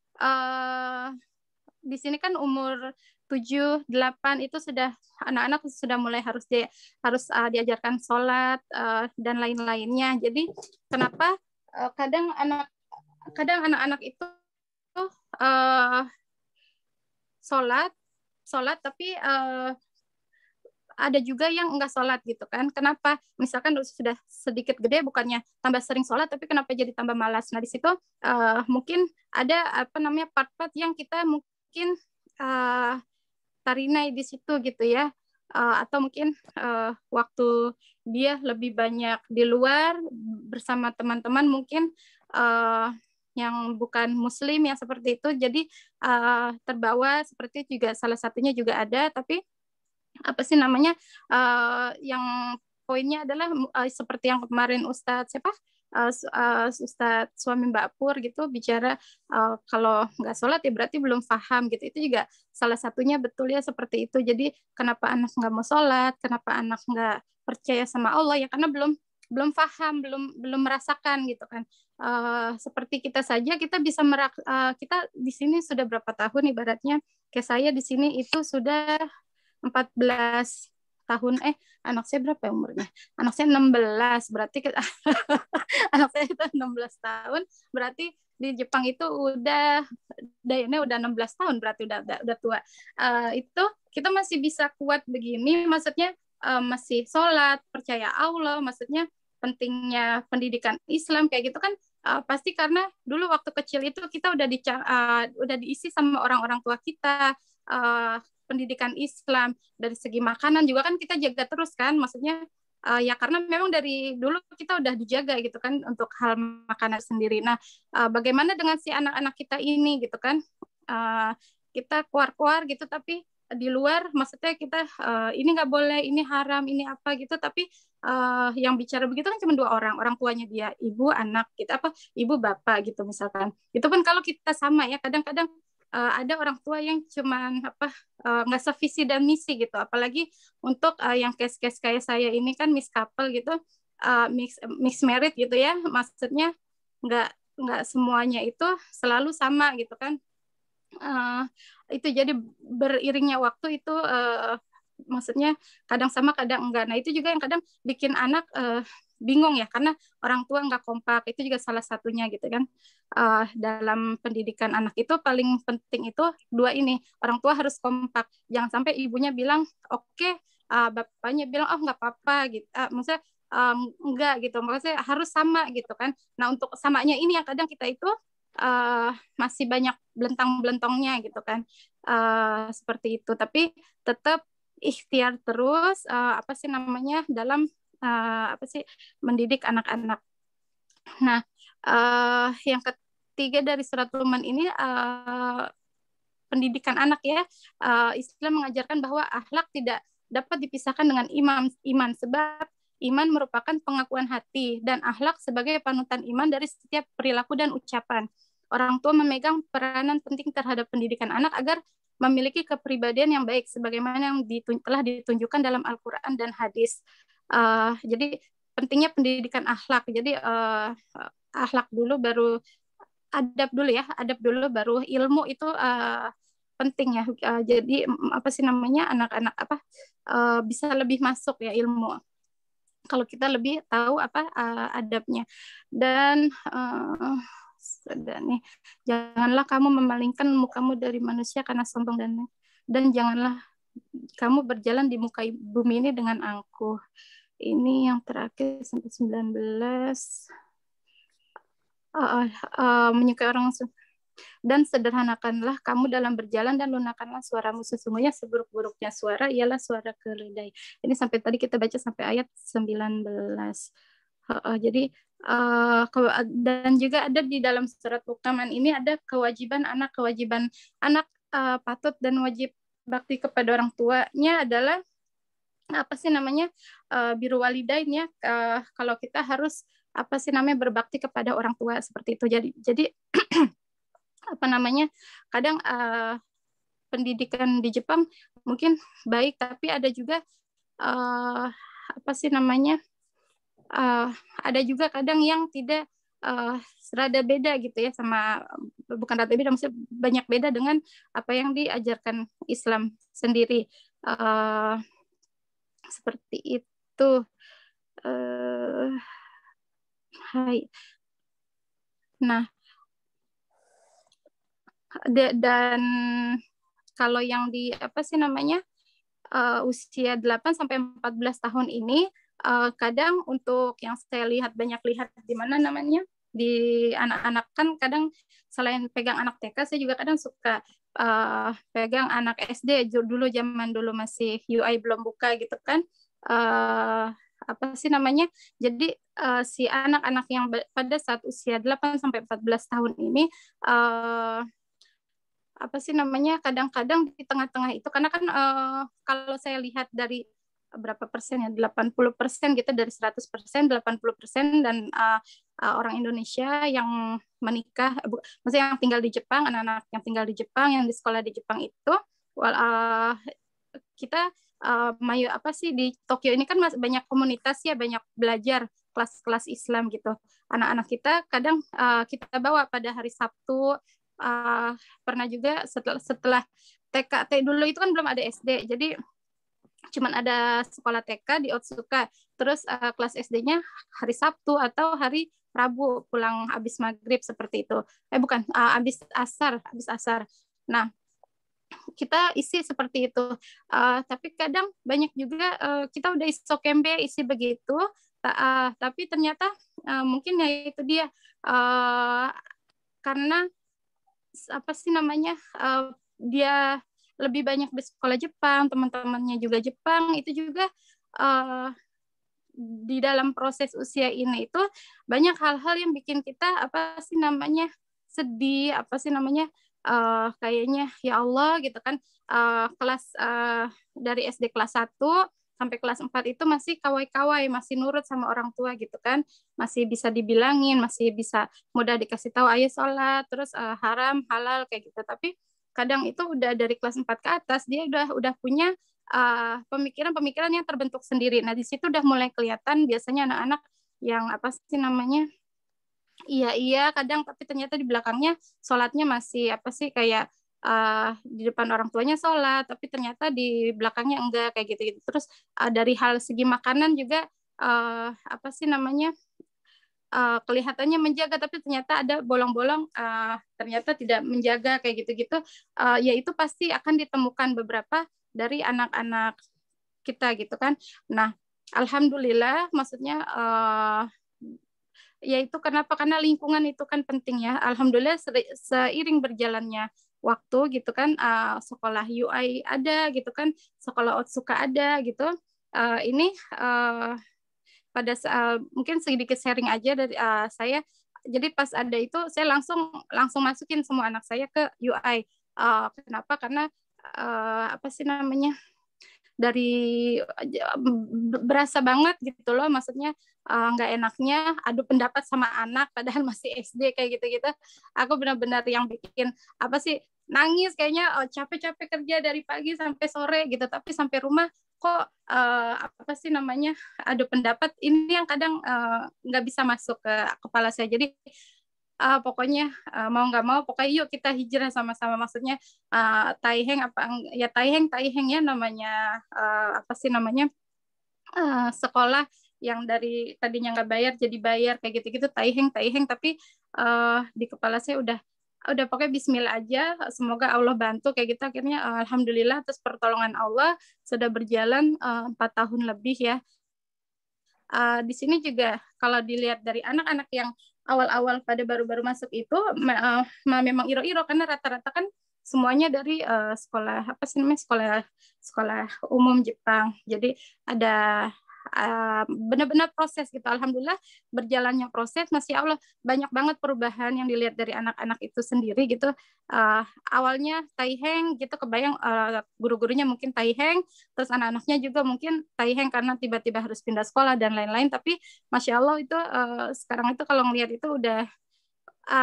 di sini kan umur 7, 8 itu anak-anak sudah mulai harus diajarkan sholat dan lain-lainnya. Jadi kenapa kadang anak-anak itu sholat tapi ada juga yang enggak sholat gitu kan. Kenapa? Misalkan sudah sedikit gede, bukannya tambah sering sholat, tapi kenapa jadi tambah malas? Nah, di situ mungkin ada part-part yang kita mungkin tarinai di situ gitu ya. Atau mungkin waktu dia lebih banyak di luar bersama teman-teman mungkin yang bukan muslim yang seperti itu, jadi terbawa seperti itu juga, salah satunya juga ada. Tapi yang poinnya adalah seperti yang kemarin Ustadz suami Mbak Pur gitu bicara, kalau nggak sholat ya berarti belum paham gitu. Itu juga salah satunya betul ya, seperti itu. Jadi kenapa anak nggak mau sholat, kenapa anak nggak percaya sama Allah ya, karena belum paham, belum merasakan gitu kan. Seperti kita saja, kita bisa kita di sini sudah berapa tahun, ibaratnya kayak saya di sini itu sudah 14 tahun. Anak saya berapa ya umurnya? Anak saya 16, berarti anak saya itu 16 tahun, berarti di Jepang itu udah 16 tahun, berarti udah tua. Itu kita masih bisa kuat begini, maksudnya masih sholat, percaya Allah, maksudnya pentingnya pendidikan Islam kayak gitu kan. Pasti karena dulu waktu kecil itu kita udah diisi sama orang-orang tua kita, pendidikan Islam. Dari segi makanan juga kan kita jaga terus kan, maksudnya ya karena memang dari dulu kita udah dijaga gitu kan untuk hal makanan sendiri. Nah, bagaimana dengan si anak-anak kita ini gitu kan, kita keluar gitu, tapi di luar maksudnya kita ini nggak boleh, ini haram, ini apa gitu, tapi yang bicara begitu kan cuma 2 orang tuanya dia, ibu, anak gitu, ibu, bapak gitu misalkan. Itu pun kalau kita sama ya, kadang-kadang ada orang tua yang cuman nggak sevisi dan misi gitu, apalagi untuk yang case-case kayak saya ini kan mixed couple gitu, mixed married gitu ya, maksudnya nggak semuanya itu selalu sama gitu kan. Itu jadi beriringnya waktu itu maksudnya kadang sama kadang enggak. Nah itu juga yang kadang bikin anak bingung ya, karena orang tua nggak kompak. Itu juga salah satunya gitu kan. Dalam pendidikan anak itu paling penting itu 2 ini, orang tua harus kompak, jangan sampai ibunya bilang oke, bapaknya bilang oh nggak apa-apa gitu, maksudnya enggak gitu, maksudnya harus sama gitu kan. Nah untuk samanya ini yang kadang kita itu masih banyak belentang-belentongnya gitu kan, seperti itu. Tapi tetap ikhtiar terus dalam mendidik anak-anak. Nah, yang ketiga dari surat Luqman ini pendidikan anak ya, Islam mengajarkan bahwa akhlak tidak dapat dipisahkan dengan iman sebab iman merupakan pengakuan hati dan akhlak sebagai panutan iman dari setiap perilaku dan ucapan. Orang tua memegang peranan penting terhadap pendidikan anak agar memiliki kepribadian yang baik sebagaimana yang telah ditunjukkan dalam Al-Quran dan hadis. Jadi pentingnya pendidikan akhlak. Jadi akhlak dulu baru adab dulu ya, adab dulu baru ilmu itu penting ya. Jadi apa sih namanya, anak-anak bisa lebih masuk ya ilmu kalau kita lebih tahu adabnya. Dan nih, janganlah kamu memalingkan mukamu dari manusia karena sombong dan janganlah kamu berjalan di muka bumi ini dengan angkuh. Ini yang terakhir sampai 19. Menyukai orang dan sederhanakanlah kamu dalam berjalan dan lunakanlah suaramu, sesungguhnya seburuk-buruknya suara ialah suara keledai. Ini sampai tadi kita baca sampai ayat 19. Jadi dan juga ada di dalam surat Luqman ini ada kewajiban anak patut dan wajib bakti kepada orang tuanya adalah apa sih namanya, biru walidain ya. Kalau kita harus apa sih namanya, berbakti kepada orang tua seperti itu. Jadi apa namanya, kadang pendidikan di Jepang mungkin baik, tapi ada juga apa sih namanya, ada juga kadang yang tidak rada beda gitu ya, sama bukan rada beda, maksudnya banyak beda dengan apa yang diajarkan Islam sendiri. Seperti itu. Hai. Nah, dan kalau yang di apa sih namanya, usia 8 sampai 14 tahun ini, kadang untuk yang saya banyak lihat di mana namanya, di anak-anak kan kadang selain pegang anak TK, saya juga kadang suka pegang anak SD. Zaman dulu masih UI belum buka gitu kan, apa sih namanya, jadi si anak-anak yang pada saat usia 8 sampai 14 tahun ini apa sih namanya, kadang-kadang di tengah-tengah itu, karena kan kalau saya lihat dari berapa persen ya, 80% gitu dari 100%, 80% dan orang Indonesia yang menikah, maksudnya yang tinggal di Jepang, anak-anak yang tinggal di Jepang, yang di sekolah di Jepang itu, kita apa sih, di Tokyo ini kan masih banyak komunitas ya, banyak belajar kelas-kelas Islam gitu. Anak-anak kita kadang kita bawa pada hari Sabtu. Pernah juga setelah TK dulu itu kan belum ada SD, jadi cuman ada sekolah TK di Otsuka, terus kelas SD-nya hari Sabtu atau hari Rabu pulang habis maghrib seperti itu. Bukan, habis asar. Nah, kita isi seperti itu. Tapi kadang banyak juga kita udah isokembe isi begitu, tapi ternyata mungkin ya itu dia, karena apa sih namanya, dia lebih banyak di sekolah Jepang, teman-temannya juga Jepang, itu juga di dalam proses usia ini itu banyak hal-hal yang bikin kita apa sih namanya, sedih, apa sih namanya, kayaknya ya Allah gitu kan, kelas dari SD kelas 1 sampai kelas 4 itu masih kawai-kawai, masih nurut sama orang tua gitu kan, masih bisa dibilangin, masih bisa mudah dikasih tahu ayo sholat, terus haram, halal kayak gitu. Tapi kadang itu udah dari kelas 4 ke atas dia udah punya pemikiran-pemikiran yang terbentuk sendiri. Nah, di situ udah mulai kelihatan biasanya anak-anak yang apa sih namanya, iya kadang, tapi ternyata di belakangnya sholatnya masih apa sih, kayak di depan orang tuanya sholat, tapi ternyata di belakangnya enggak, kayak gitu. Terus dari hal segi makanan juga apa sih namanya, kelihatannya menjaga, tapi ternyata ada bolong-bolong, ternyata tidak menjaga, kayak gitu-gitu. Ya itu pasti akan ditemukan beberapa dari anak-anak kita gitu kan. Nah, alhamdulillah, maksudnya yaitu kenapa, karena lingkungan itu kan penting ya. Alhamdulillah seiring berjalannya waktu gitu kan, sekolah UI ada gitu kan, sekolah Otsuka ada gitu. Ini pada mungkin sedikit sharing aja dari saya. Jadi pas ada itu saya langsung masukin semua anak saya ke UI. Kenapa? Karena apa sih namanya, berasa banget gitu loh, maksudnya nggak enaknya adu pendapat sama anak padahal masih SD kayak gitu-gitu. Aku benar-benar yang bikin apa sih, nangis kayaknya, capek-capek kerja dari pagi sampai sore gitu, tapi sampai rumah kok apa sih namanya, adu pendapat ini yang kadang nggak bisa masuk ke kepala saya. Jadi pokoknya mau nggak mau pokoknya yuk kita hijrah sama-sama, maksudnya taiheng apa ya, taiheng ya namanya, apa sih namanya, sekolah yang dari tadinya nggak bayar jadi bayar kayak gitu-gitu, taiheng, tapi di kepala saya udah pokoknya bismillah aja, semoga Allah bantu kayak gitu. Akhirnya alhamdulillah atas pertolongan Allah sudah berjalan 4 tahun lebih ya. Di sini juga kalau dilihat dari anak-anak yang awal-awal pada baru-baru masuk itu memang iro-iro, karena rata-rata kan semuanya dari sekolah apa sih namanya, sekolah umum Jepang. Jadi ada benar-benar proses gitu. Alhamdulillah berjalannya proses, masya Allah banyak banget perubahan yang dilihat dari anak-anak itu sendiri gitu. Awalnya taiheng gitu, kebayang guru-gurunya mungkin taiheng, terus anak-anaknya juga mungkin taiheng karena tiba-tiba harus pindah sekolah dan lain-lain. Tapi masya Allah itu sekarang itu kalau ngelihat itu udah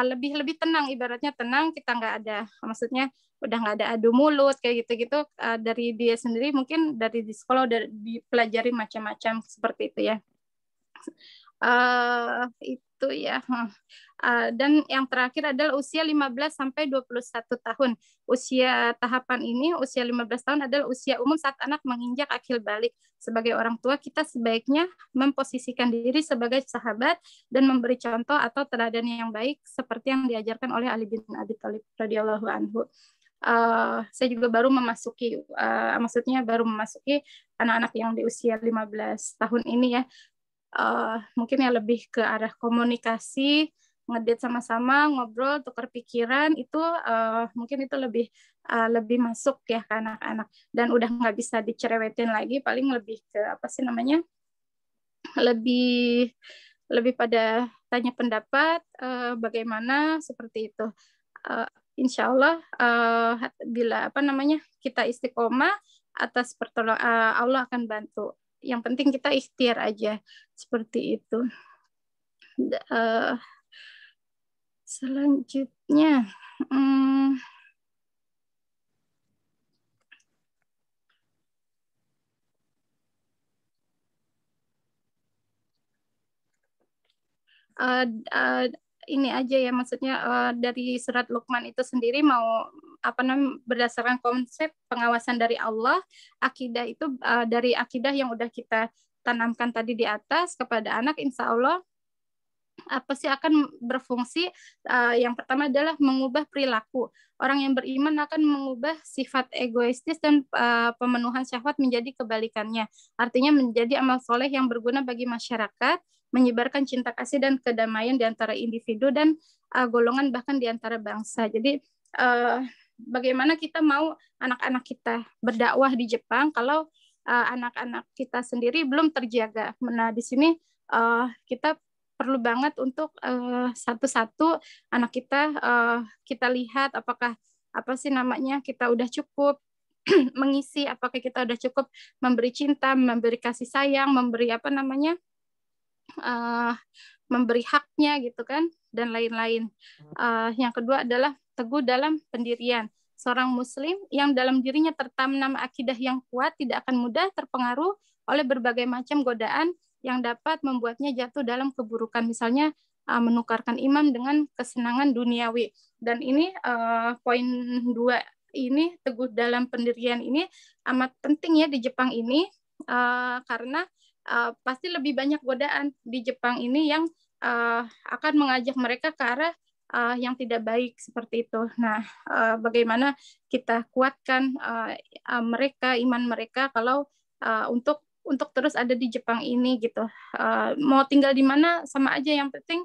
lebih tenang, ibaratnya tenang, kita nggak ada, maksudnya udah nggak ada adu mulut kayak gitu-gitu. Dari dia sendiri mungkin dari di sekolah udah dipelajari macam-macam seperti itu ya. Itu ya. Dan yang terakhir adalah usia 15 sampai 21 tahun. Usia tahapan ini, usia 15 tahun adalah usia umum saat anak menginjak akil balik. Sebagai orang tua, kita sebaiknya memposisikan diri sebagai sahabat dan memberi contoh atau teladan yang baik seperti yang diajarkan oleh Ali bin Abi Thalib radhiyallahu anhu. Saya juga baru memasuki maksudnya baru memasuki anak-anak yang di usia 15 tahun ini ya. Mungkin ya lebih ke arah komunikasi, ngedate sama-sama, ngobrol, tukar pikiran, itu mungkin itu lebih masuk ya ke anak-anak, dan udah nggak bisa dicerewetin lagi, paling lebih ke apa sih namanya, lebih pada tanya pendapat, bagaimana seperti itu. Insya Allah bila apa namanya kita istiqomah atas pertolongan Allah akan bantu. Yang penting kita ikhtiar aja seperti itu. Selanjutnya, ini aja ya, maksudnya dari surat Luqman itu sendiri mau apa namanya, berdasarkan konsep pengawasan dari Allah, akidah itu dari akidah yang udah kita tanamkan tadi di atas kepada anak, insya Allah apa sih akan berfungsi. Yang pertama adalah mengubah perilaku. Orang yang beriman akan mengubah sifat egoistis dan pemenuhan syahwat menjadi kebalikannya. Artinya menjadi amal soleh yang berguna bagi masyarakat, menyebarkan cinta kasih dan kedamaian di antara individu dan golongan, bahkan di antara bangsa. Jadi bagaimana kita mau anak-anak kita berdakwah di Jepang kalau anak-anak kita sendiri belum terjaga. Nah, di sini kita perlu banget untuk satu-satu anak kita kita lihat apakah apa sih namanya kita udah cukup mengisi, apakah kita udah cukup memberi cinta, memberi kasih sayang, memberi apa namanya memberi haknya gitu kan, dan lain-lain. Yang kedua adalah teguh dalam pendirian. Seorang muslim yang dalam dirinya tertanam akidah yang kuat tidak akan mudah terpengaruh oleh berbagai macam godaan yang dapat membuatnya jatuh dalam keburukan, misalnya menukarkan iman dengan kesenangan duniawi. Dan ini poin 2 ini, teguh dalam pendirian ini amat penting ya di Jepang ini, karena pasti lebih banyak godaan di Jepang ini yang akan mengajak mereka ke arah yang tidak baik seperti itu. Nah, bagaimana kita kuatkan mereka, iman mereka kalau untuk terus ada di Jepang ini gitu. Mau tinggal di mana sama aja, yang penting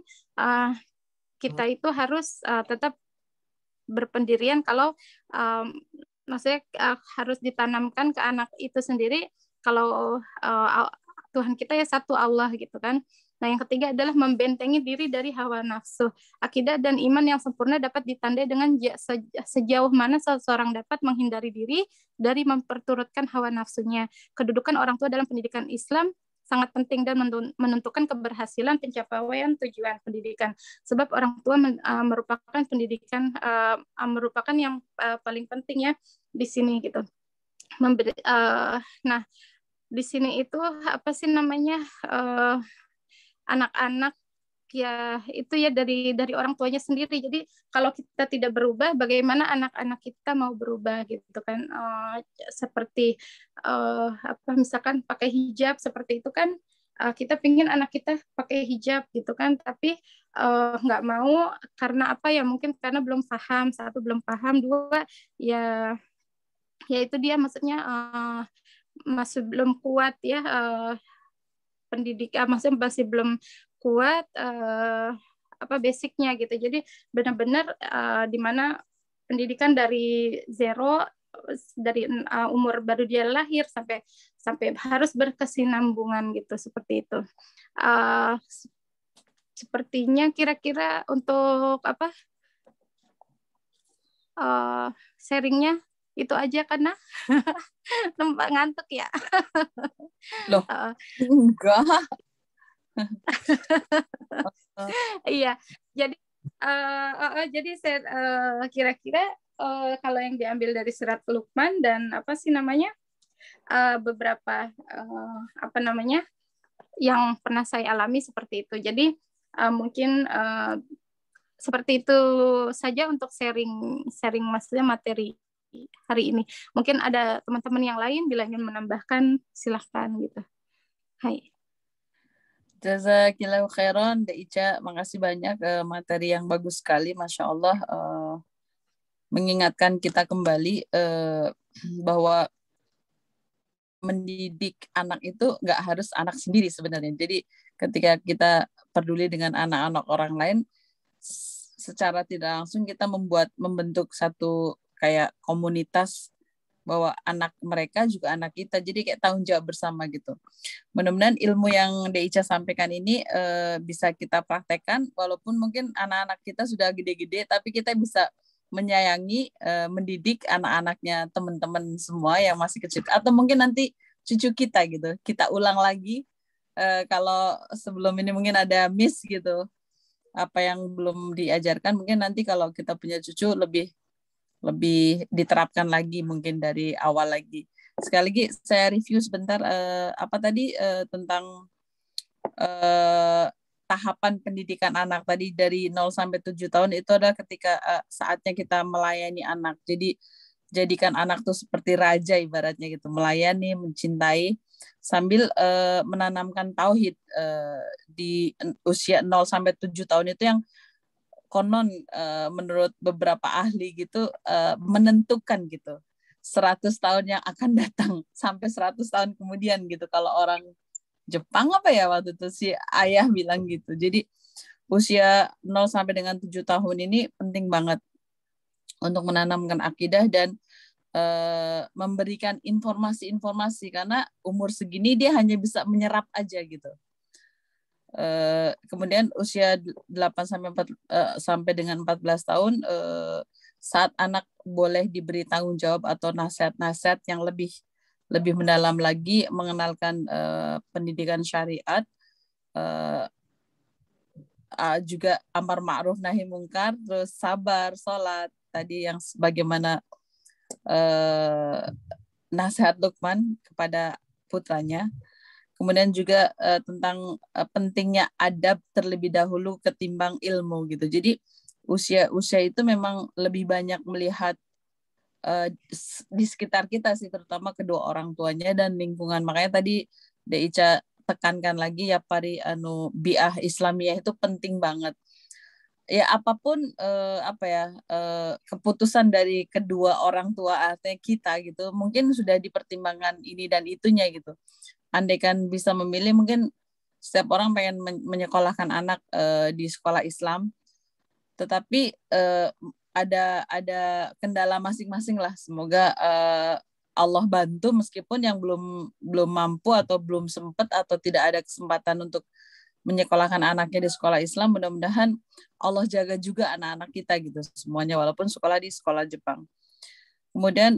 kita itu harus tetap berpendirian. Kalau maksudnya harus ditanamkan ke anak itu sendiri, kalau Tuhan kita ya satu Allah gitu kan. Nah, yang ketiga adalah membentengi diri dari hawa nafsu. Akidah dan iman yang sempurna dapat ditandai dengan sejauh mana seseorang dapat menghindari diri dari memperturutkan hawa nafsunya. Kedudukan orang tua dalam pendidikan Islam sangat penting dan menentukan keberhasilan pencapaian tujuan pendidikan. Sebab orang tua merupakan pendidikan merupakan yang paling penting ya di sini gitu. Nah, di sini itu apa sih namanya anak-anak ya itu ya dari orang tuanya sendiri. Jadi kalau kita tidak berubah, bagaimana anak-anak kita mau berubah gitu kan? Seperti apa misalkan pakai hijab seperti itu kan, kita pingin anak kita pakai hijab gitu kan, tapi nggak mau karena apa ya? Mungkin karena belum paham, satu belum paham, dua ya itu dia maksudnya masih belum kuat ya pendidikan, masih belum kuat apa basicnya gitu. Jadi benar-benar di mana pendidikan dari zero, dari umur baru dia lahir sampai harus berkesinambungan gitu, seperti itu. Sepertinya kira-kira untuk apa sharingnya itu aja karena nampak ngantuk ya. Loh, enggak. Iya, jadi saya kira-kira kalau yang diambil dari surat Luqman dan apa sih namanya beberapa apa namanya yang pernah saya alami seperti itu. Jadi mungkin seperti itu saja untuk sharing maksudnya materi hari ini. Mungkin ada teman-teman yang lain bila ingin menambahkan silahkan gitu. Hai. Jazakillahu khairan, Dek Ica. Makasih banyak materi yang bagus sekali, Masya Allah. Mengingatkan kita kembali bahwa mendidik anak itu nggak harus anak sendiri sebenarnya. Jadi ketika kita peduli dengan anak-anak orang lain, secara tidak langsung kita membentuk satu kayak komunitas bahwa anak mereka juga anak kita, jadi kayak tanggung jawab bersama gitu. Mudah-mudahan ilmu yang Deica sampaikan ini bisa kita praktekkan, walaupun mungkin anak-anak kita sudah gede-gede, tapi kita bisa menyayangi, mendidik anak-anaknya teman-teman semua yang masih kecil, atau mungkin nanti cucu kita gitu, kita ulang lagi kalau sebelum ini mungkin ada miss gitu, apa yang belum diajarkan, mungkin nanti kalau kita punya cucu lebih diterapkan lagi mungkin dari awal lagi. Sekali lagi saya review sebentar apa tadi tentang tahapan pendidikan anak tadi dari 0 sampai 7 tahun itu adalah ketika saatnya kita melayani anak. Jadi jadikan anak tuh seperti raja ibaratnya gitu, melayani, mencintai sambil menanamkan tauhid di usia 0 sampai 7 tahun itu yang konon menurut beberapa ahli gitu menentukan gitu 100 tahun yang akan datang sampai 100 tahun kemudian gitu. Kalau orang Jepang apa ya waktu itu si ayah bilang gitu. Jadi usia 0 sampai dengan 7 tahun ini penting banget untuk menanamkan akidah dan memberikan informasi-informasi, karena umur segini dia hanya bisa menyerap aja gitu. Kemudian usia 8 sampai dengan 14 tahun saat anak boleh diberi tanggung jawab atau nasihat-nasihat yang lebih mendalam lagi, mengenalkan pendidikan syariat, juga amar ma'ruf nahi mungkar, terus sabar, sholat tadi yang bagaimana nasihat Luqman kepada putranya. Kemudian juga tentang pentingnya adab terlebih dahulu ketimbang ilmu gitu. Jadi usia itu memang lebih banyak melihat di sekitar kita sih, terutama kedua orang tuanya dan lingkungan. Makanya tadi Deica tekankan lagi ya bi'ah Islamiyah itu penting banget. Ya apapun keputusan dari kedua orang tua artinya kita gitu, mungkin sudah dipertimbangkan ini dan itunya gitu. Andaikan bisa memilih, mungkin setiap orang pengen menyekolahkan anak di sekolah Islam, tetapi ada kendala masing-masing lah. Semoga Allah bantu, meskipun yang belum mampu atau belum sempat atau tidak ada kesempatan untuk menyekolahkan anaknya di sekolah Islam, mudah-mudahan Allah jaga juga anak-anak kita gitu semuanya, walaupun sekolah di sekolah Jepang. Kemudian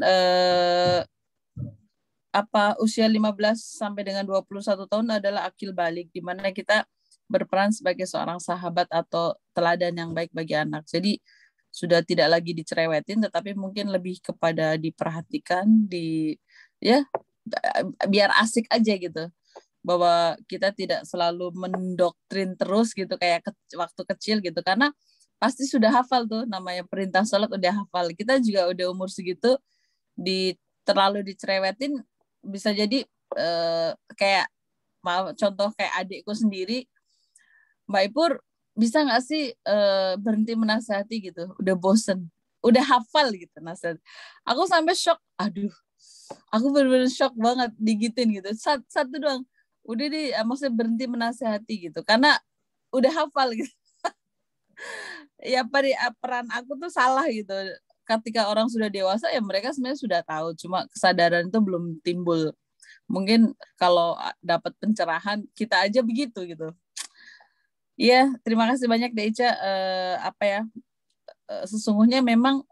usia 15 sampai dengan 21 tahun adalah akil balik, di mana kita berperan sebagai seorang sahabat atau teladan yang baik bagi anak. Jadi sudah tidak lagi dicerewetin, tetapi mungkin lebih kepada diperhatikan, biar asik aja gitu. Bahwa kita tidak selalu mendoktrin terus gitu kayak waktu kecil gitu, karena pasti sudah hafal tuh namanya perintah sholat, udah hafal. Kita juga udah umur segitu terlalu dicerewetin, bisa jadi kayak contoh kayak adikku sendiri, Mbak Ipur, bisa nggak sih berhenti menasihati gitu, udah bosen, udah hafal gitu nasihat. Aku sampai shock, aduh, aku benar-benar shock banget digituin gitu, satu doang, udah deh, maksudnya berhenti menasihati gitu, karena udah hafal gitu. Ya peran aku tuh salah gitu. Ketika orang sudah dewasa ya mereka sebenarnya sudah tahu, cuma kesadaran itu belum timbul. Mungkin kalau dapat pencerahan kita aja begitu gitu. Iya, terima kasih banyak Deica. Sesungguhnya memang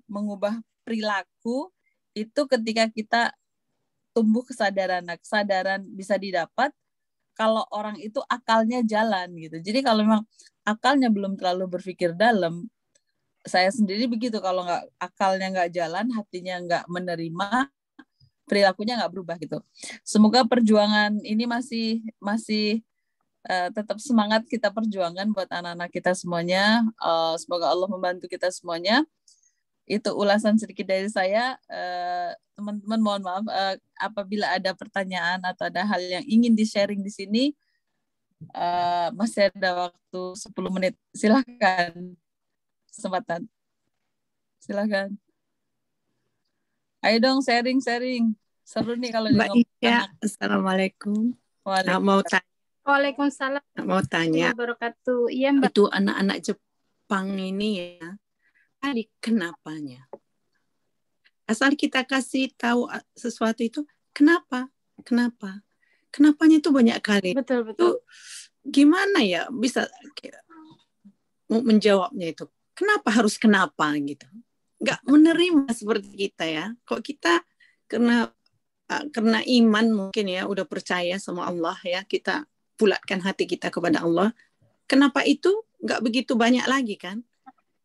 mengubah perilaku itu ketika kita tumbuh kesadaran. Nah, kesadaran bisa didapat kalau orang itu akalnya jalan gitu. Jadi kalau memang akalnya belum terlalu berpikir dalam, saya sendiri begitu, kalau akalnya nggak jalan, hatinya nggak menerima, perilakunya nggak berubah gitu. Semoga perjuangan ini masih tetap semangat kita perjuangan buat anak-anak kita semuanya. Semoga Allah membantu kita semuanya. Itu ulasan sedikit dari saya. Teman-teman mohon maaf apabila ada pertanyaan atau ada hal yang ingin di-sharing di sini. Masih ada waktu 10 menit. Silahkan. Kesempatan. Silahkan. Ayo dong sharing. Seru nih kalau Mbak Ica, assalamualaikum. Waalaikumsalam. Mau tanya. Wabarakatuh. Iya, Mbak. Itu anak-anak Jepang ini ya, kenapanya? Asal kita kasih tahu sesuatu itu, kenapanya itu banyak kali. Betul. Itu gimana ya bisa mau menjawabnya itu? Kenapa harus kenapa gitu? Nggak menerima seperti kita ya. Kok kita karena iman mungkin ya, udah percaya sama Allah ya, kita bulatkan hati kita kepada Allah. Kenapa itu nggak begitu banyak lagi kan?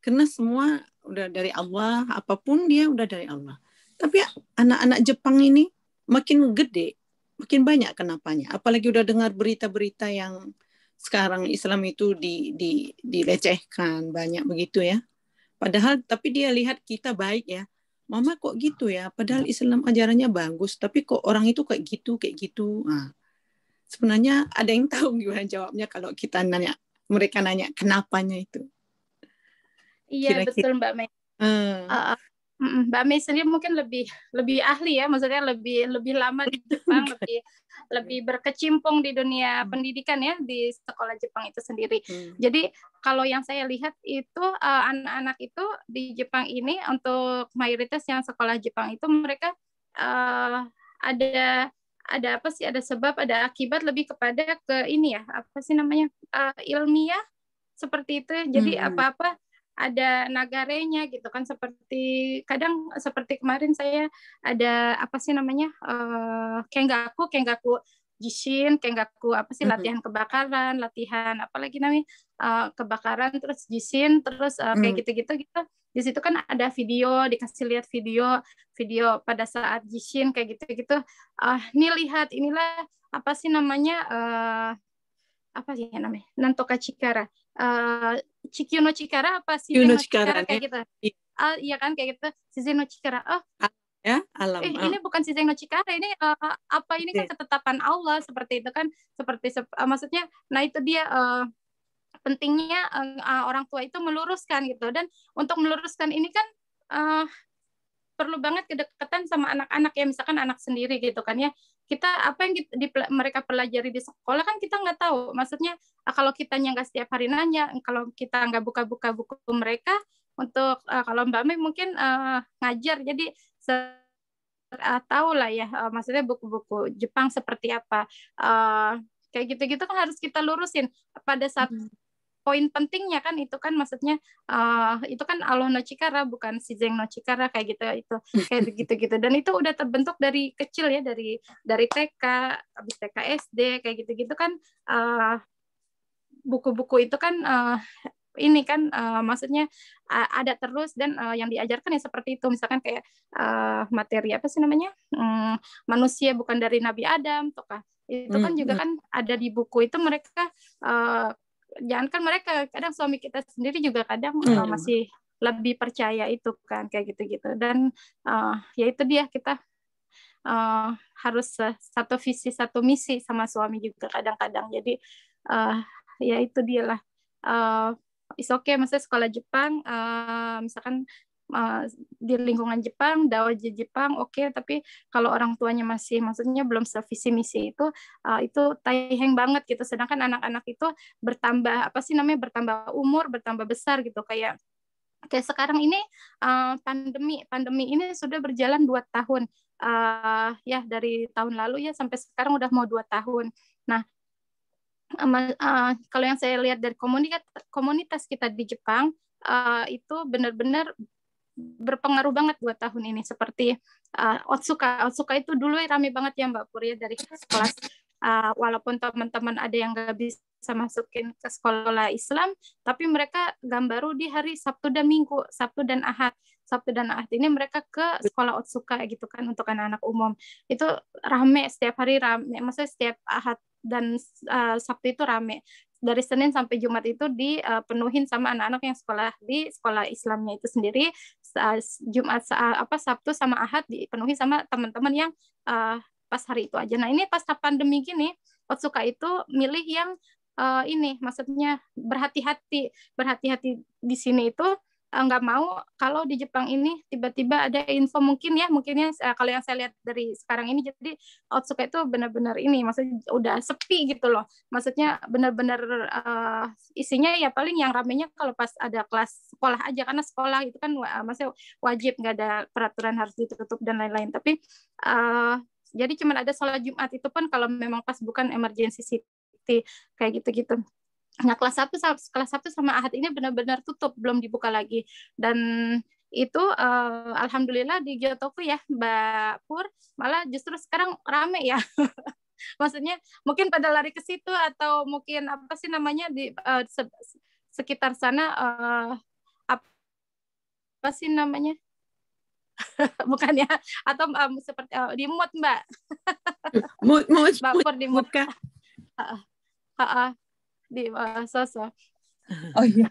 Karena semua udah dari Allah, apapun dia udah dari Allah. Tapi anak-anak Jepang ini makin gede, makin banyak kenapanya. Apalagi udah dengar berita-berita yang sekarang Islam itu dilecehkan, banyak begitu ya. Padahal tapi dia lihat kita baik ya. Mama kok gitu ya? Padahal Islam ajarannya bagus, tapi kok orang itu kayak gitu. Nah, sebenarnya ada yang tahu gimana jawabnya kalau mereka nanya kenapanya itu? Iya, betul Mbak Mei. Mbak Mei sendiri mungkin lebih ahli ya, maksudnya lebih lama di Jepang, lebih berkecimpung di dunia pendidikan ya, di sekolah Jepang itu sendiri. Jadi kalau yang saya lihat itu anak-anak itu di Jepang ini, untuk mayoritas yang sekolah Jepang itu mereka ada apa sih, ada sebab, ada akibat, lebih kepada ke ini ya, apa sih namanya, ilmiah seperti itu. Jadi apa-apa ada nagarenya gitu kan, seperti kemarin saya ada apa sih namanya, Kengaku Jishin, Kengaku apa sih, latihan kebakaran, latihan apalagi namanya, kebakaran, terus Jishin, terus kayak gitu-gitu. Di situ kan ada video, dikasih lihat video pada saat Jishin kayak gitu-gitu. Nih lihat, inilah apa sih namanya, apa sih namanya, Nantoka Chikara, Chikyu no Chikara, apa sih no Chikara kayak gitu. Iya kan, kayak gitu, Shizen no Chikara. Ya, alam. Ini bukan Shizen no Chikara, ini apa, ini kan ketetapan Allah seperti itu kan, maksudnya, nah itu dia pentingnya orang tua itu meluruskan gitu. Dan untuk meluruskan ini kan perlu banget kedekatan sama anak-anak ya, misalkan anak sendiri gitu kan ya. Kita apa yang mereka pelajari di sekolah kan kita nggak tahu. Maksudnya kalau kitanya nggak setiap hari nanya, kalau kita nggak buka-buka buku mereka untuk kalau Mbak Mei mungkin ngajar, jadi tahu lah ya, maksudnya buku-buku Jepang seperti apa. Kayak gitu-gitu kan harus kita lurusin pada saat poin pentingnya kan, itu kan maksudnya itu kan Allah no Chikara bukan Shizen no Chikara, kayak gitu, itu kayak gitu-gitu, dan itu udah terbentuk dari kecil ya, dari TK, habis TK SD kayak gitu-gitu kan. Buku-buku itu kan ini kan maksudnya ada terus, dan yang diajarkan ya seperti itu, misalkan kayak materi apa sih namanya, manusia bukan dari Nabi Adam tuh kah, itu kan juga kan ada di buku itu. Mereka jangankan mereka, kadang suami kita sendiri juga kadang masih lebih percaya itu kan, kayak gitu-gitu. Dan ya itu dia, kita harus satu visi satu misi sama suami juga kadang-kadang. Jadi ya itu dia lah. It's okay, maksudnya sekolah Jepang, misalkan di lingkungan Jepang, dakwah di Jepang, oke, tapi kalau orang tuanya masih, maksudnya belum sevisi misi itu taiheng banget gitu. Sedangkan anak-anak itu bertambah, apa sih namanya, bertambah umur, bertambah besar gitu. Kayak sekarang ini pandemi ini sudah berjalan 2 tahun, ya dari tahun lalu ya sampai sekarang udah mau 2 tahun. Nah, kalau yang saya lihat dari komunitas kita di Jepang, itu benar-benar berpengaruh banget 2 tahun ini. Seperti Otsuka itu dulu rame banget ya Mbak Pur ya, dari kelas, walaupun teman-teman ada yang nggak bisa masukin ke sekolah Islam, tapi mereka gambaru di hari Sabtu dan Minggu, Sabtu dan Ahad ini mereka ke sekolah Otsuka gitu kan, untuk anak-anak umum. Itu rame, setiap hari rame, maksudnya setiap Ahad dan Sabtu itu rame. Dari Senin sampai Jumat itu dipenuhin sama anak-anak yang sekolah di sekolah Islamnya itu sendiri. Jumat Sabtu sama Ahad dipenuhi sama teman-teman yang pas hari itu aja. Nah, ini pas pandemi gini, Otsuka itu milih yang ini, maksudnya berhati-hati di sini itu. Nggak mau kalau di Jepang ini tiba-tiba ada info, mungkin kalau yang saya lihat dari sekarang ini, jadi Otsuka itu benar-benar ini, maksudnya udah sepi gitu loh, maksudnya benar-benar isinya ya paling yang ramenya kalau pas ada kelas sekolah aja, karena sekolah itu kan maksudnya wajib, nggak ada peraturan harus ditutup dan lain-lain. Tapi jadi cuma ada sholat Jumat, itu pun kalau memang pas bukan emergency city kayak gitu-gitu. Nah, kelas 1 sama Ahad ini benar-benar tutup, belum dibuka lagi. Dan itu alhamdulillah di Gyotoku ya Mbak Pur, malah justru sekarang rame ya. Maksudnya mungkin pada lari ke situ, atau mungkin apa sih namanya di sekitar sana, apa sih namanya? Bukan ya, atau seperti di mood Mbak. Mood Mbak Pur di mood kah? Di sosok. Oh iya,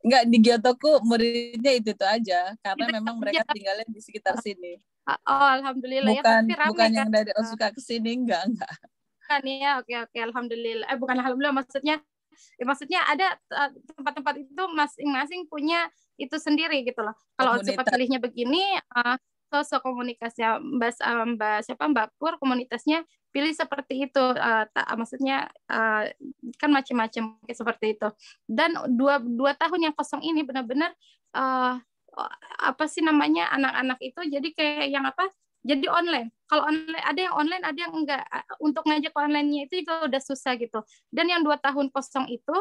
nggak, di Gyotoku muridnya itu aja, karena memang mereka tinggalnya di sekitar sini. Oh, alhamdulillah ya, tapi rame bukan kan? yang dari Otsuka ke sini, enggak. Kan ya, oke, alhamdulillah. Bukan alhamdulillah, maksudnya ada tempat-tempat itu masing-masing punya itu sendiri gitu loh. Kalau Otsuka pilihnya begini, sosok komunitasnya Mbak Pur, komunitasnya pilih seperti itu, maksudnya kan macam-macam kayak seperti itu. Dan dua tahun yang kosong ini benar-benar apa sih namanya, anak-anak itu jadi kayak yang apa, jadi online. Kalau online ada yang online, ada yang enggak. Untuk ngajak online-nya itu juga udah susah gitu. Dan yang 2 tahun kosong itu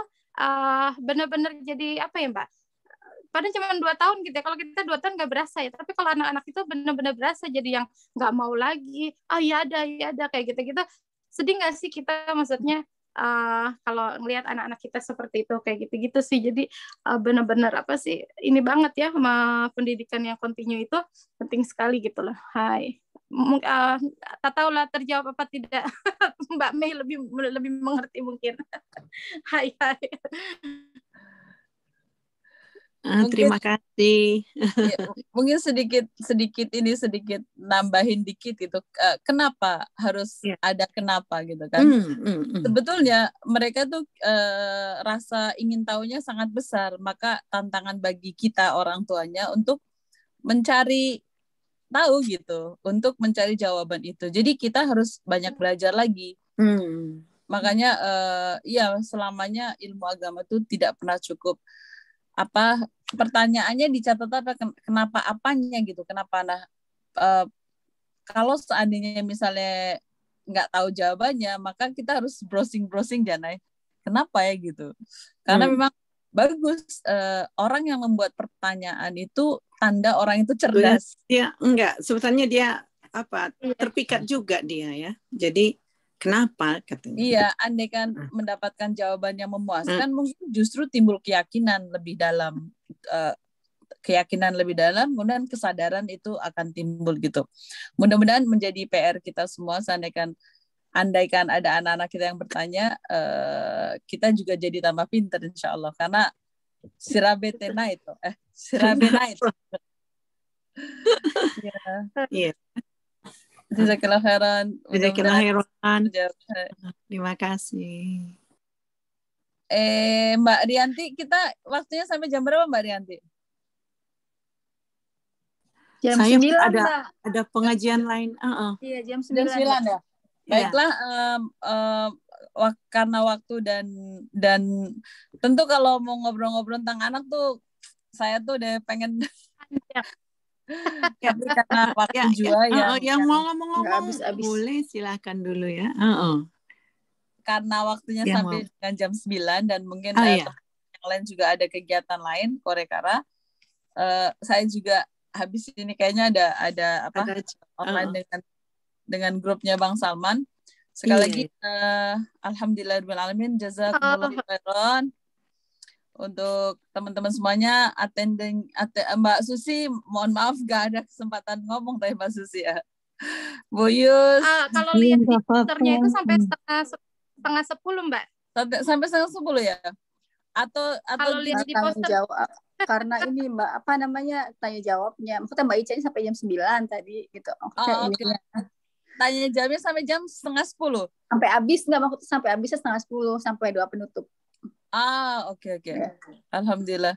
benar-benar jadi apa ya Mbak, padahal cuma 2 tahun gitu ya. Kalau kita 2 tahun nggak berasa ya, tapi kalau anak-anak itu benar-benar berasa, jadi yang nggak mau lagi, ya ada kayak gitu-gitu. Sedih nggak sih kita, maksudnya kalau ngelihat anak-anak kita seperti itu kayak gitu-gitu sih. Jadi benar-benar apa sih, ini banget ya, pendidikan yang kontinu itu penting sekali gitu loh. Hai, tak tahu lah terjawab apa tidak. Mbak Mei lebih mengerti mungkin. Hai. Terima kasih. Ya, mungkin sedikit nambahin dikit gitu. Kenapa harus ada kenapa gitu kan? Sebetulnya mereka tuh rasa ingin tahunya sangat besar, maka tantangan bagi kita orang tuanya untuk mencari tahu gitu, untuk mencari jawaban itu. Jadi kita harus banyak belajar lagi. Makanya ya selamanya ilmu agama itu tidak pernah cukup. Apa pertanyaannya dicatat apa, kenapa apanya gitu, kenapa kalau seandainya misalnya nggak tahu jawabannya, maka kita harus browsing Janai. Kenapa ya gitu? Karena memang bagus orang yang membuat pertanyaan itu tanda orang itu cerdas. Dia enggak, sebetulnya dia terpikat juga dia ya. Jadi kenapa katanya? Iya, andai kan mendapatkan jawaban yang memuaskan, mungkin justru timbul keyakinan lebih dalam, kemudian kesadaran itu akan timbul gitu. Mudah-mudahan menjadi PR kita semua, andaikan ada anak-anak kita yang bertanya, kita juga jadi tambah pintar insya Allah, karena sirabetena itu, sirabena itu. Iya. Jazakallah khairan. Jazakallah khairan. Terima kasih. Mbak Rianti, kita waktunya sampai jam berapa Mbak Rianti? Jam Saya 9, ada pengajian lain. Iya, jam 9. Jam 9 ya? Baiklah, karena waktu dan tentu kalau mau ngobrol-ngobrol tentang anak tuh, saya tuh udah pengen tapi karena waktu juga yang mau ngomong-ngomong boleh silakan dulu ya. Karena waktunya sampai dengan jam 9 dan mungkin yang lain juga ada kegiatan lain Korekara. Saya juga habis ini kayaknya ada online dengan grupnya Bang Salman. Sekali lagi alhamdulillahirabbil jazakumullah khairan. Untuk teman-teman semuanya, Mbak Susi, mohon maaf gak ada kesempatan ngomong tadi Mbak Susi ya. Bu Yus. Kalau lihat di Twitternya itu sampai setengah 10 Mbak. Sampai setengah 10 ya? Atau kalau lihat di poster jawab, karena ini Mbak tanya jawabnya. Maksudnya Mbak Ica ini sampai jam 9 tadi gitu. Tanya jawabnya sampai jam setengah 10. Sampai habis maksudnya sampai habisnya setengah 10 sampai doa penutup. Oke. Alhamdulillah.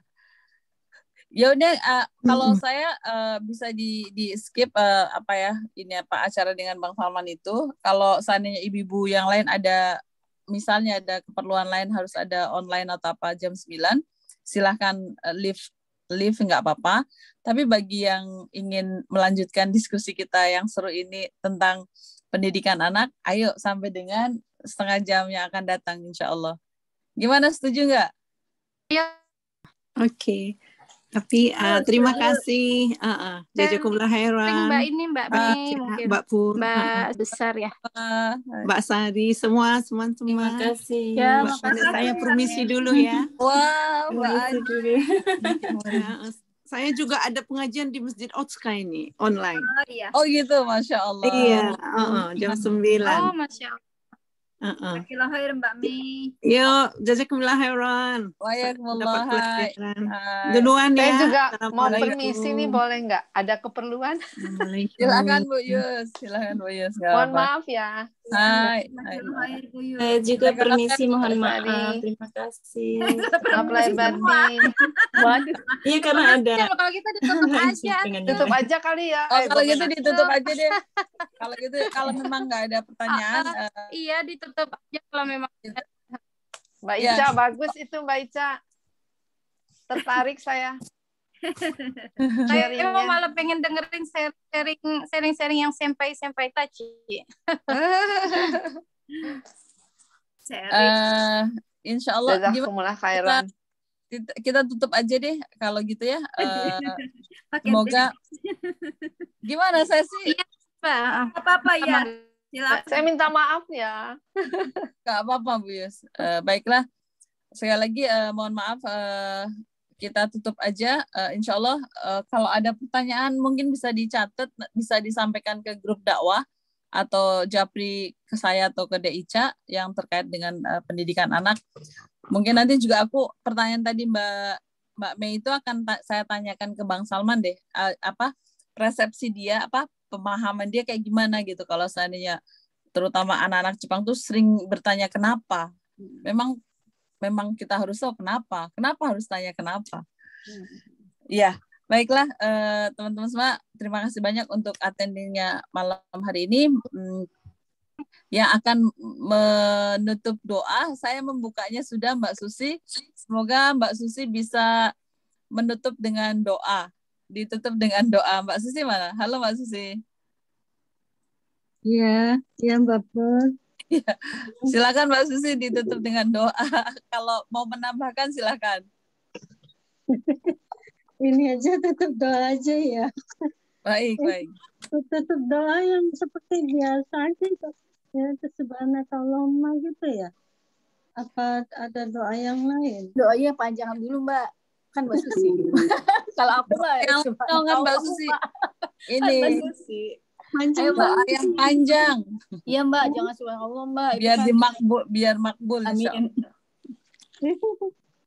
Ya udah, kalau saya bisa di skip acara dengan Bang Salman itu. Kalau seandainya ibu-ibu yang lain misalnya ada keperluan lain harus ada online atau apa jam 9, silahkan live nggak apa-apa. Tapi bagi yang ingin melanjutkan diskusi kita yang seru ini tentang pendidikan anak, ayo sampai dengan setengah jam yang akan datang insya Allah. Gimana, setuju nggak? Iya. Oke. Tapi terima kasih. Jazakumullah khairan. Mbak Mei, mungkin Mbak Pur, Mbak Besar ya. Mbak Sari, semua. Terima kasih. Ya, Saya permisi dulu ya. Wow, Mbak Adi. Saya juga ada pengajian di Masjid Otska ini online. Oh gitu, Masya Allah. Iya, jam 9. Oh, Masya Allah. Jazakallah khairan Mbak Mei. Yuk, jazakumullah khairan. Waalaikumsalam. Duluan ya. Saya juga mau permisi nih, boleh nggak? Ada keperluan? Silakan Bu Yus. Mohon maaf ya. Hai. Saya juga permisi, mohon maaf. Terima kasih. Maaf lahir batin. Waduh. Iya, karena ada. Kalau kita ditutup aja. Tutup aja kali ya. Kalau gitu ditutup aja deh. Kalau gitu, kalau memang nggak ada pertanyaan. Iya, ditutup aja kalau memang. Mbak Ica, bagus itu Mbak Ica. Tertarik saya. Saya malah pengen dengerin sharing yang senpai taci. Insya Allah jazakumullah khairan. Kita tutup aja deh kalau gitu ya. Semoga gimana saya sih? Apa-apa ya. Silakan. Saya minta maaf ya. Gak apa-apa Bu Yus. Baiklah. Sekali lagi mohon maaf. Kita tutup aja. Insya Allah kalau ada pertanyaan mungkin bisa dicatat, bisa disampaikan ke grup dakwah atau japri ke saya atau ke DICA yang terkait dengan pendidikan anak. Mungkin nanti juga pertanyaan tadi Mbak Mei itu akan saya tanyakan ke Bang Salman deh. Persepsi dia, pemahaman dia kayak gimana gitu kalau seandainya terutama anak-anak Jepang tuh sering bertanya kenapa. Memang kita harus tahu kenapa harus tanya kenapa. Ya, baiklah teman-teman semua, terima kasih banyak untuk attendingnya malam hari ini. Yang akan menutup doa, saya membukanya sudah Mbak Susi. Semoga Mbak Susi bisa menutup dengan doa. Ditutup dengan doa. Mbak Susi mana? Halo Mbak Susi. Iya, iya Mbak Pur. Silakan Mbak Susi ditutup dengan doa. Kalau mau menambahkan silakan. Ini aja tutup doa aja ya. Baik. Tutup doa yang seperti biasa aja. Ya, subhanakallahumma gitu ya. Apa ada doa yang lain? Doanya panjang dulu Mbak. Kan Mbak Susi. Kalau aku lah kan Mbak Susi. Ini Mbak Susi. Panjang Ayo Mbak. doa yang panjang. Iya Mbak, jangan subhanallah Mbak. Biar makbul. Amin.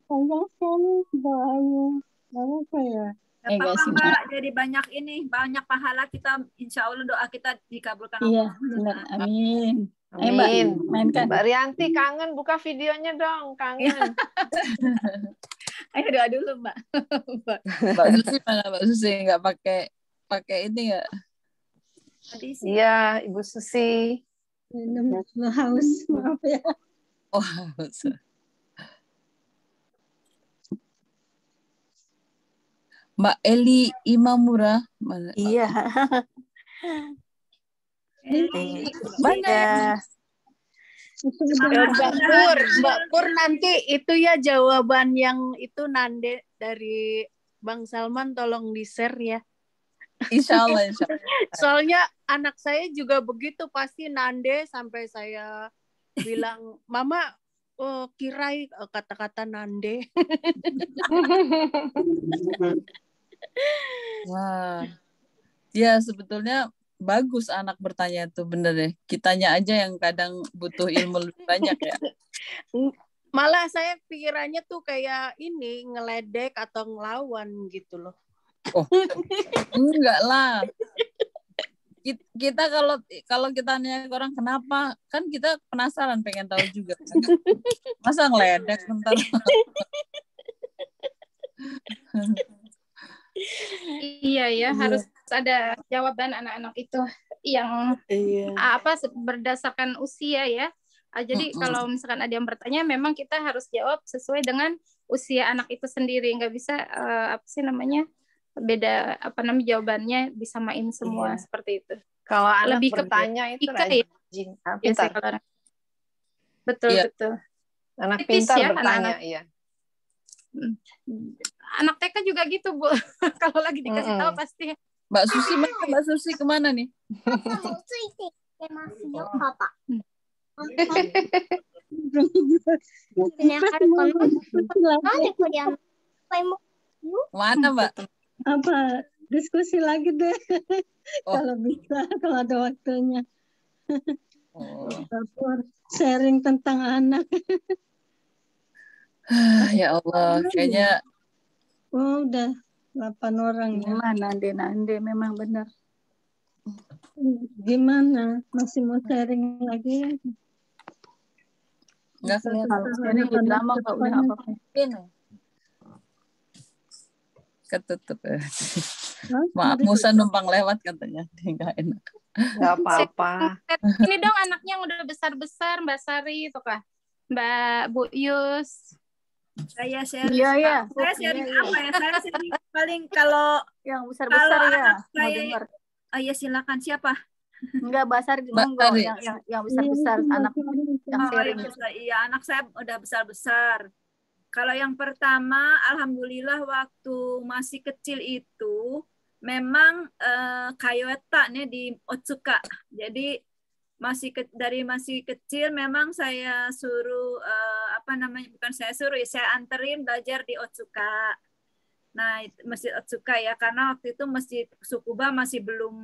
Panjang sekali doanya. Apa ya? Gak apa-apa Mbak, jadi banyak pahala kita, insya Allah doa kita dikabulkan Iya, Allah. benar. Amin. Amin. Mainkan. Mbak Rianti kangen, buka videonya dong, kangen. Ayo doa dulu Mbak. Mbak Susi mana Mbak Susi nggak pakai ini nggak? Iya, Ibu Susi. Haus, maaf ya. Oh, Mbak Eli Imamura mana? Iya. Mana? Mbak Pur nanti itu ya jawaban yang itu Nande dari Bang Salman tolong di-share ya. Insya Allah. Soalnya anak saya juga begitu, pasti Nande sampai saya bilang, Mama kirai kata-kata Nande. Wah. Ya sebetulnya bagus anak bertanya itu, bener deh. Kitanya aja yang kadang butuh ilmu lebih banyak ya. Malah saya pikirannya tuh kayak ini ngeledek atau ngelawan gitu loh. Oh, enggak lah. Kita kalau kita nanya ke orang kenapa, kan kita penasaran pengen tahu juga. Masa ngeledek bentar. Iya ya, harus ada jawaban anak-anak itu yang berdasarkan usia ya. Jadi kalau misalkan ada yang bertanya, memang kita harus jawab sesuai dengan usia anak itu sendiri. Nggak bisa beda jawabannya disamain semua seperti itu. Kalau anak lebih bertanya itu rajin, pintar. Betul. Anak Tipis pintar ya, bertanya, anak-anak. iya. Anak TK juga gitu Bu. Kalau lagi dikasih tahu pasti. Mbak Susi mana? Mbak Susi kemana nih? Mana Mbak? Apa diskusi lagi deh. Kalau bisa, kalau ada waktunya. Sharing tentang anak. Ya Allah, kayaknya udah 8 orang ya. Gimana Nande memang benar. Gimana? Masih mau sharing lagi? Enggak, kalau sharing lebih lama Kak, udah apa-apa. Ketutup. Maaf, Musa numpang lewat katanya. Enggak enak. Enggak apa-apa. Ini dong anaknya yang udah besar-besar, Mbak Sari itu kah? Mbak Bu Yus. Saya sharing. Iya. Saya sharing apa ya? Saya sharing paling kalau yang besar-besar ya. Mau dengar. Oh iya, silakan. Siapa? Enggak, Basar monggo yang besar-besar anak yang sharing. Iya, anak saya udah besar-besar. Kalau yang pertama, alhamdulillah waktu masih kecil itu memang kayota nih di Otsuka. Jadi dari masih kecil memang saya suruh bukan saya suruh ya, saya anterin belajar di Otsuka. Nah, Masjid Otsuka ya, karena waktu itu Masjid Tsukuba masih belum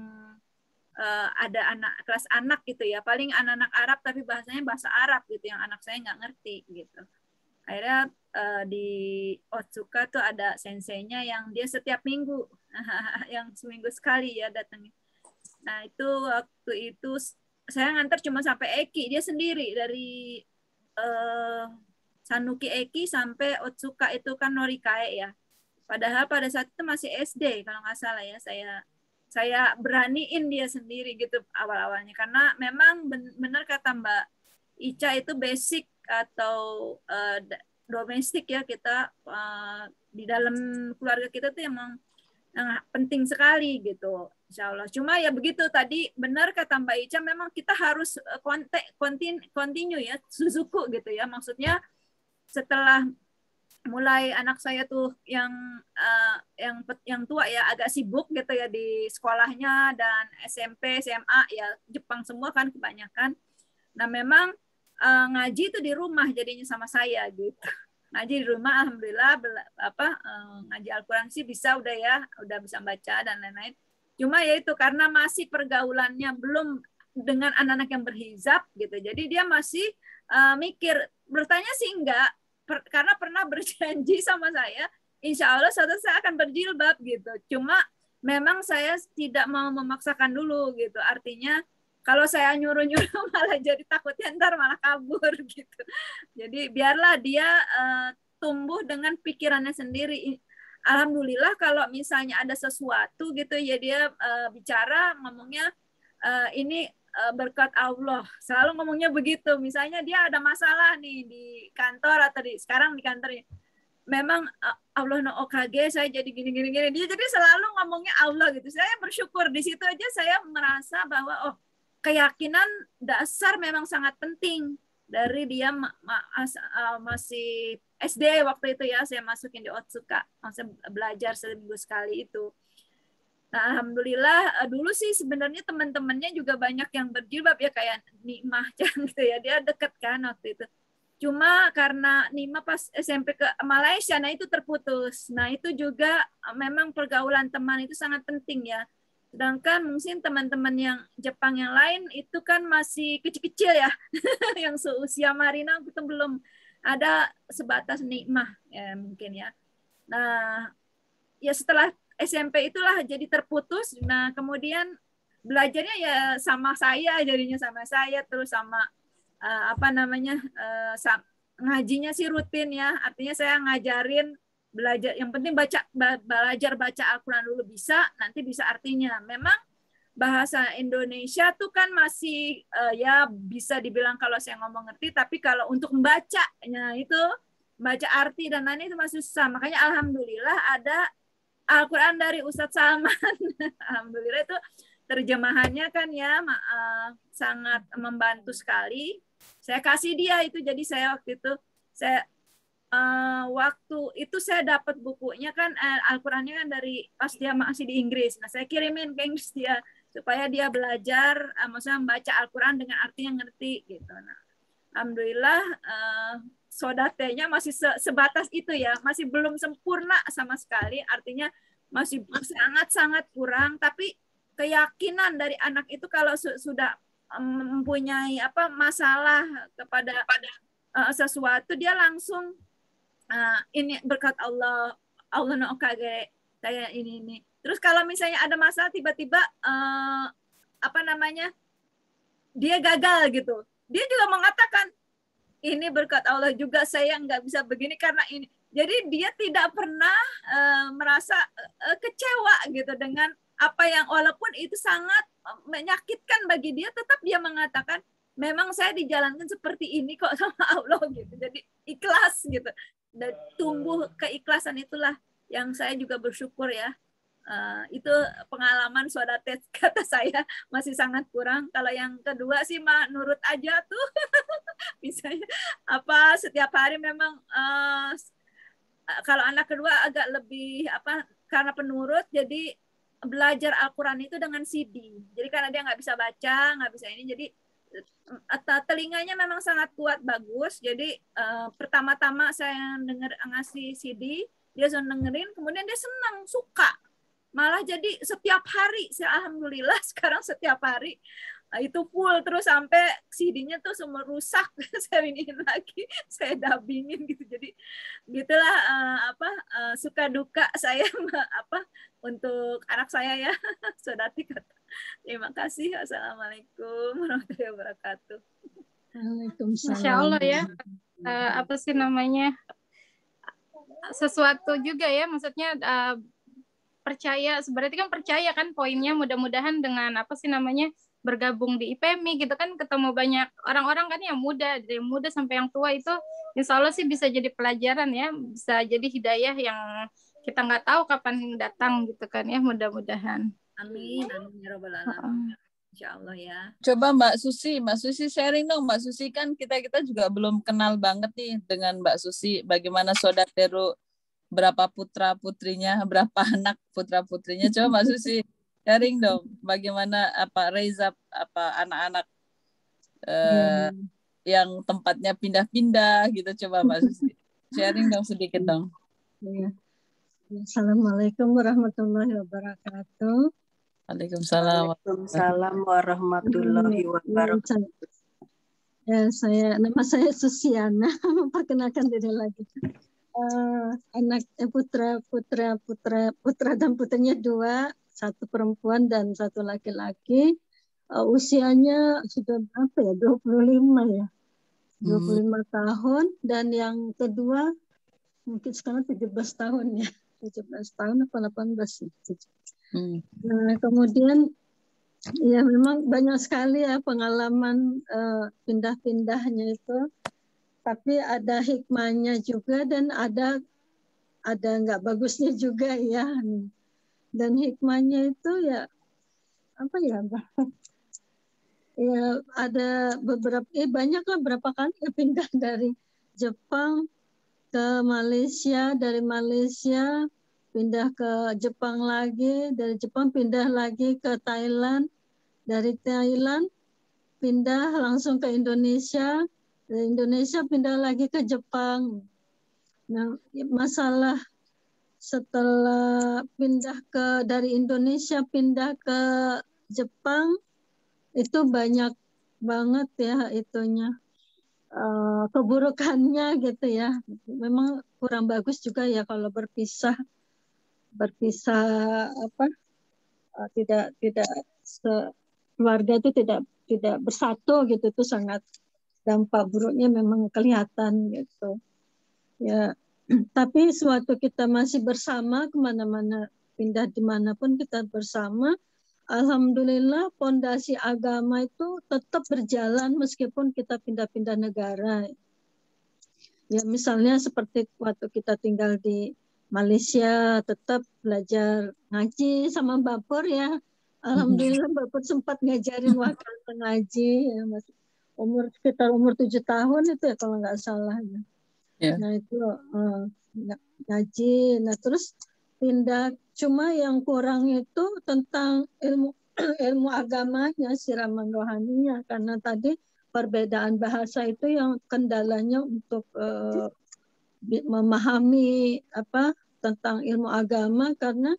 ada kelas anak gitu ya. Paling anak-anak Arab tapi bahasanya bahasa Arab gitu yang anak saya nggak ngerti gitu. Akhirnya di Otsuka tuh ada senseinya yang dia setiap minggu, yang seminggu sekali ya datangnya. Nah, itu waktu itu saya nganter cuma sampai Eki, dia sendiri dari Sanuki Eki sampai Otsuka itu kan Norikae ya. Padahal pada saat itu masih SD kalau nggak salah ya, saya beraniin dia sendiri gitu awal-awalnya karena memang benar kata Mbak Ica itu basic atau domestik ya, kita di dalam keluarga kita tuh emang penting sekali gitu, insya Allah. Cuma ya begitu tadi benar kata Mbak Ica, memang kita harus continue ya, suzuku gitu ya. Maksudnya setelah mulai anak saya tuh yang tua ya agak sibuk gitu ya di sekolahnya dan SMP, SMA ya Jepang semua kan kebanyakan. Nah memang ngaji itu di rumah jadinya sama saya gitu. Ngaji di rumah alhamdulillah ngaji Al-Qur'an sih bisa udah bisa baca dan lain-lain. Cuma ya itu karena masih pergaulannya belum dengan anak-anak yang berhijab gitu. Jadi dia masih mikir, bertanya sih enggak, karena pernah berjanji sama saya, insya Allah suatu saat akan berjilbab gitu. Cuma memang saya tidak mau memaksakan dulu gitu. Artinya kalau saya nyuruh-nyuruh malah jadi takutnya ntar malah kabur gitu. Jadi biarlah dia tumbuh dengan pikirannya sendiri. Alhamdulillah kalau misalnya ada sesuatu gitu ya dia bicara ngomongnya ini berkat Allah. Selalu ngomongnya begitu. Misalnya dia ada masalah nih di kantor atau sekarang di kantornya. Memang Allah no OKG saya jadi gini-gini. Dia jadi selalu ngomongnya Allah gitu. Saya bersyukur di situ aja saya merasa bahwa keyakinan dasar memang sangat penting dari dia masih SD waktu itu ya, saya masukin di Otsuka, masih belajar seminggu sekali itu. Nah, alhamdulillah dulu sih sebenarnya teman-temannya juga banyak yang berjilbab ya kayak Nikmah gitu ya, dia deket kan waktu itu. Cuma karena Nikmah pas SMP ke Malaysia, nah itu terputus. Nah itu juga memang pergaulan teman itu sangat penting ya. Sedangkan mungkin teman-teman yang Jepang yang lain itu kan masih kecil-kecil ya, yang seusia Marina itu belum ada sebatas Nikmah ya mungkin ya. Nah, ya setelah SMP itulah jadi terputus. Nah, kemudian belajarnya ya sama saya, jadinya sama saya terus sama ngajinya sih rutin ya. Artinya saya ngajarin belajar, yang penting belajar baca Al-Quran dulu bisa, nanti bisa artinya. Memang bahasa Indonesia tuh kan masih ya bisa dibilang kalau saya ngomong ngerti, tapi kalau untuk membacanya itu baca arti dan lain itu masih susah. Makanya alhamdulillah ada Al-Quran dari Ustadz Salman. Alhamdulillah itu terjemahannya kan ya sangat membantu sekali. Saya kasih dia itu, jadi saya waktu itu waktu itu saya dapat bukunya kan Al-Qurannya kan dari pas dia masih di Inggris. Nah saya kirimin ke Inggris dia supaya dia belajar maksudnya membaca Al-Quran dengan arti yang ngerti gitu. Nah, alhamdulillah sodatenya masih sebatas itu ya, masih belum sempurna sama sekali. Artinya masih sangat-sangat kurang. Tapi keyakinan dari anak itu kalau sudah mempunyai masalah kepada sesuatu dia langsung ini berkat Allah no OKG saya ini. Terus kalau misalnya ada masalah tiba-tiba dia gagal gitu, dia juga mengatakan ini berkat Allah juga, saya nggak bisa begini karena ini. Jadi dia tidak pernah merasa kecewa gitu dengan apa yang walaupun itu sangat menyakitkan bagi dia, tetap dia mengatakan memang saya dijalankan seperti ini kok sama Allah gitu. Jadi ikhlas gitu. Dan tumbuh keikhlasan itulah yang saya juga bersyukur ya. Itu pengalaman Sodatet kata saya masih sangat kurang. Kalau yang kedua sih mah nurut aja tuh. Misalnya setiap hari memang kalau anak kedua agak lebih karena penurut jadi belajar Al-Quran itu dengan CD. Jadi karena dia nggak bisa baca, nggak bisa ini, jadi telinganya memang sangat kuat, bagus. Jadi pertama-tama saya ngasih CD, dia sudah dengerin, kemudian dia senang, suka. Malah jadi setiap hari, alhamdulillah sekarang setiap hari itu full terus sampai CD-nya tuh semua rusak. Saya iniin lagi, saya dubbingin gitu. Jadi gitulah suka duka saya untuk anak saya ya. Sodati kata. Terima kasih. Assalamualaikum warahmatullahi wabarakatuh. Waalaikumsalam. Masya Allah ya. Sesuatu juga ya, maksudnya percaya, berarti kan percaya kan poinnya, mudah-mudahan dengan bergabung di IPMI gitu kan, ketemu banyak orang-orang kan yang muda, dari yang muda sampai yang tua itu insya Allah sih bisa jadi pelajaran ya, bisa jadi hidayah kita nggak tahu kapan datang gitu kan ya, mudah-mudahan. Amin, amin ya robbal alamin. Insya Allah ya. Coba Mbak Susi sharing dong. Mbak Susi kan kita juga belum kenal banget nih dengan Mbak Susi. Bagaimana Sodatero, berapa putra putrinya, berapa anak putra putrinya. Coba Mbak Susi sharing dong. Bagaimana Reza anak-anak yang tempatnya pindah-pindah gitu. Coba Mbak Susi sharing dong sedikit dong. Assalamualaikum warahmatullahi wabarakatuh. Waalaikumsalam. Waalaikumsalam warahmatullahi wabarakatuh. Ya, nama saya Susiana. Memperkenalkan diri lagi. Anak putra dan putrinya 2, 1 perempuan dan 1 laki-laki. Usianya sudah berapa ya? 25 ya. 25 tahun, dan yang kedua mungkin sekarang 17 tahun ya. 17 tahun apa 18 ya. Nah, kemudian ya memang banyak sekali ya pengalaman pindah-pindahnya itu, tapi ada hikmahnya juga dan ada nggak bagusnya juga ya. Dan hikmahnya itu ya apa ya, ya ada banyak lah, berapa kali ya pindah dari Jepang ke Malaysia, dari Malaysia pindah ke Jepang lagi, dari Jepang pindah lagi ke Thailand, dari Thailand pindah langsung ke Indonesia, dari Indonesia pindah lagi ke Jepang. Nah, masalah setelah dari Indonesia pindah ke Jepang itu banyak banget ya itunya. Keburukannya gitu ya. Memang kurang bagus juga ya kalau berpisah tidak keluarga itu tidak bersatu gitu, itu sangat dampak buruknya memang kelihatan gitu ya. Tapi sewaktu kita masih bersama kemana-mana, pindah dimanapun kita bersama, alhamdulillah pondasi agama itu tetap berjalan meskipun kita pindah-pindah negara ya. Misalnya seperti waktu kita tinggal di Malaysia, tetap belajar ngaji sama Bapur ya. Alhamdulillah Bapur sempat ngajarin wakil ngaji ya, sekitar umur 7 tahun itu ya kalau nggak salah ya. Yeah. Nah itu ngaji. Nah terus pindah, cuma yang kurang itu tentang ilmu agamanya, siraman rohaninya, karena tadi perbedaan bahasa itu yang kendalanya untuk memahami tentang ilmu agama, karena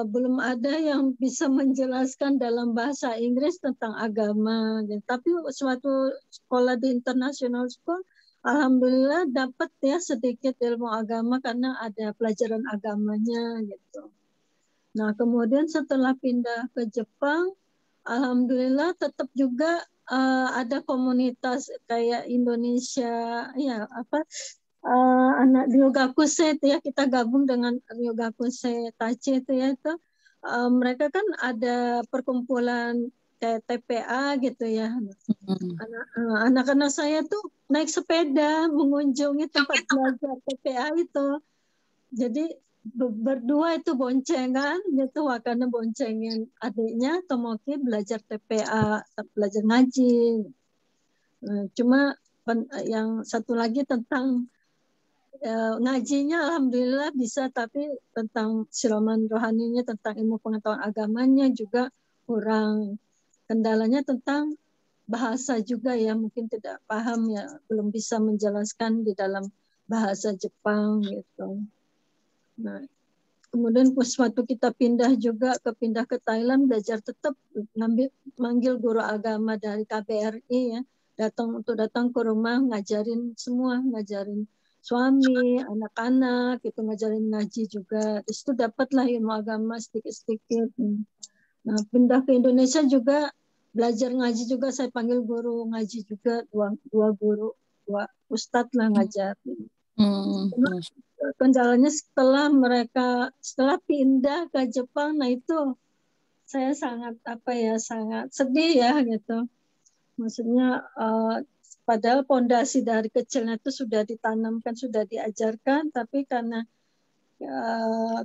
belum ada yang bisa menjelaskan dalam bahasa Inggris tentang agama. Tapi suatu sekolah di international school, alhamdulillah dapat ya sedikit ilmu agama karena ada pelajaran agamanya gitu. Nah kemudian setelah pindah ke Jepang, alhamdulillah tetap juga ada komunitas kayak Indonesia ya, anak Ryogakuse itu ya, kita gabung dengan Ryogakuse Tachi itu ya, itu mereka kan ada perkumpulan kayak TPA gitu ya. Anak-anak saya tuh naik sepeda mengunjungi tempat belajar TPA itu. Jadi berdua itu boncengan gitu, Wakana boncengin adiknya Tomoki belajar TPA, belajar ngaji. Cuma yang satu lagi tentang ngajinya alhamdulillah bisa, tapi tentang siraman rohaninya, tentang ilmu pengetahuan agamanya juga kurang. Kendalanya tentang bahasa juga ya, mungkin tidak paham ya, belum bisa menjelaskan di dalam bahasa Jepang gitu. Nah, kemudian waktu kita pindah ke Thailand, belajar tetap manggil guru agama dari KBRI ya, datang ke rumah ngajarin semua, ngajarin suami, anak-anak, itu ngajarin ngaji juga. Di situ dapatlah ilmu agama sedikit-sedikit. Nah, pindah ke Indonesia juga belajar ngaji juga, saya panggil guru ngaji juga, dua ustadz lah ngajarin. Kendalanya setelah pindah ke Jepang, nah itu saya sangat sangat sedih ya gitu. Maksudnya padahal pondasi dari kecilnya itu sudah ditanamkan, sudah diajarkan, tapi karena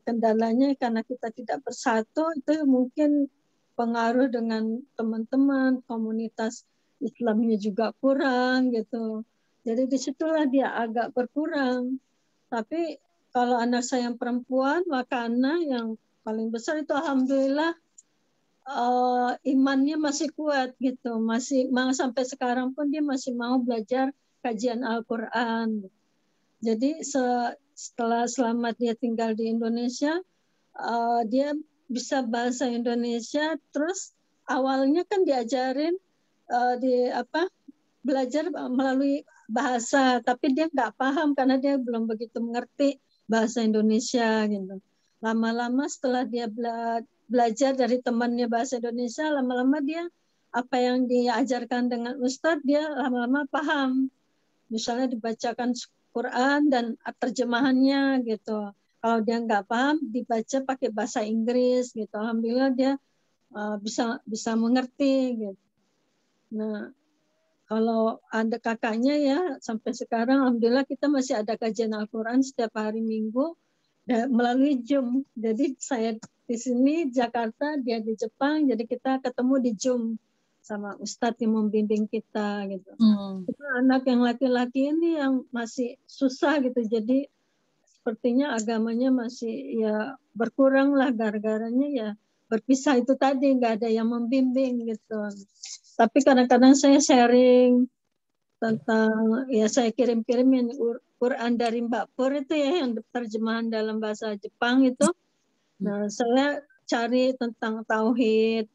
kendalanya karena kita tidak bersatu, itu mungkin pengaruh dengan teman-teman, komunitas Islamnya juga kurang gitu. Jadi disitulah dia agak berkurang. Tapi kalau anak saya yang perempuan, maka anak yang paling besar itu alhamdulillah imannya masih kuat gitu, masih mau sampai sekarang pun dia masih mau belajar kajian Al-Quran. Jadi selama dia tinggal di Indonesia, dia bisa bahasa Indonesia. Terus awalnya kan diajarin belajar melalui bahasa, tapi dia nggak paham karena dia belum begitu mengerti bahasa Indonesia gitu. Lama-lama setelah dia belajar dari temannya bahasa Indonesia, lama-lama dia apa yang diajarkan dengan Ustadz, dia lama-lama paham. Misalnya dibacakan Quran dan terjemahannya gitu. Kalau dia nggak paham, dibaca pakai bahasa Inggris gitu. Alhamdulillah dia bisa mengerti gitu. Nah, kalau ada kakaknya ya sampai sekarang alhamdulillah kita masih ada kajian Al-Quran setiap hari Minggu melalui Zoom. Jadi saya di sini Jakarta, dia di Jepang, jadi kita ketemu di Zoom sama Ustadz yang membimbing kita gitu. Itu anak yang laki-laki ini yang masih susah gitu. Jadi sepertinya agamanya masih ya berkurang lah, gara-garanya ya berpisah itu tadi, nggak ada yang membimbing gitu. Tapi kadang-kadang saya sharing tentang, ya saya kirim-kirimin Quran dari Mbak Pur itu ya, yang terjemahan dalam bahasa Jepang itu. Nah, saya cari tentang tauhid,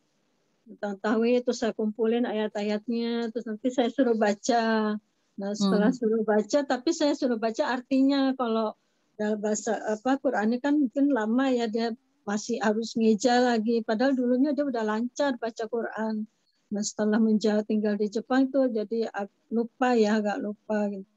terus saya kumpulin ayat-ayatnya, terus nanti saya suruh baca. Nah, setelah suruh baca, tapi saya suruh baca artinya. Kalau dalam bahasa Qurannya kan mungkin lama ya, dia masih harus ngeja lagi. Padahal dulunya dia udah lancar baca Quran. Nah, setelah tinggal di Jepang tuh jadi lupa ya, agak lupa gitu.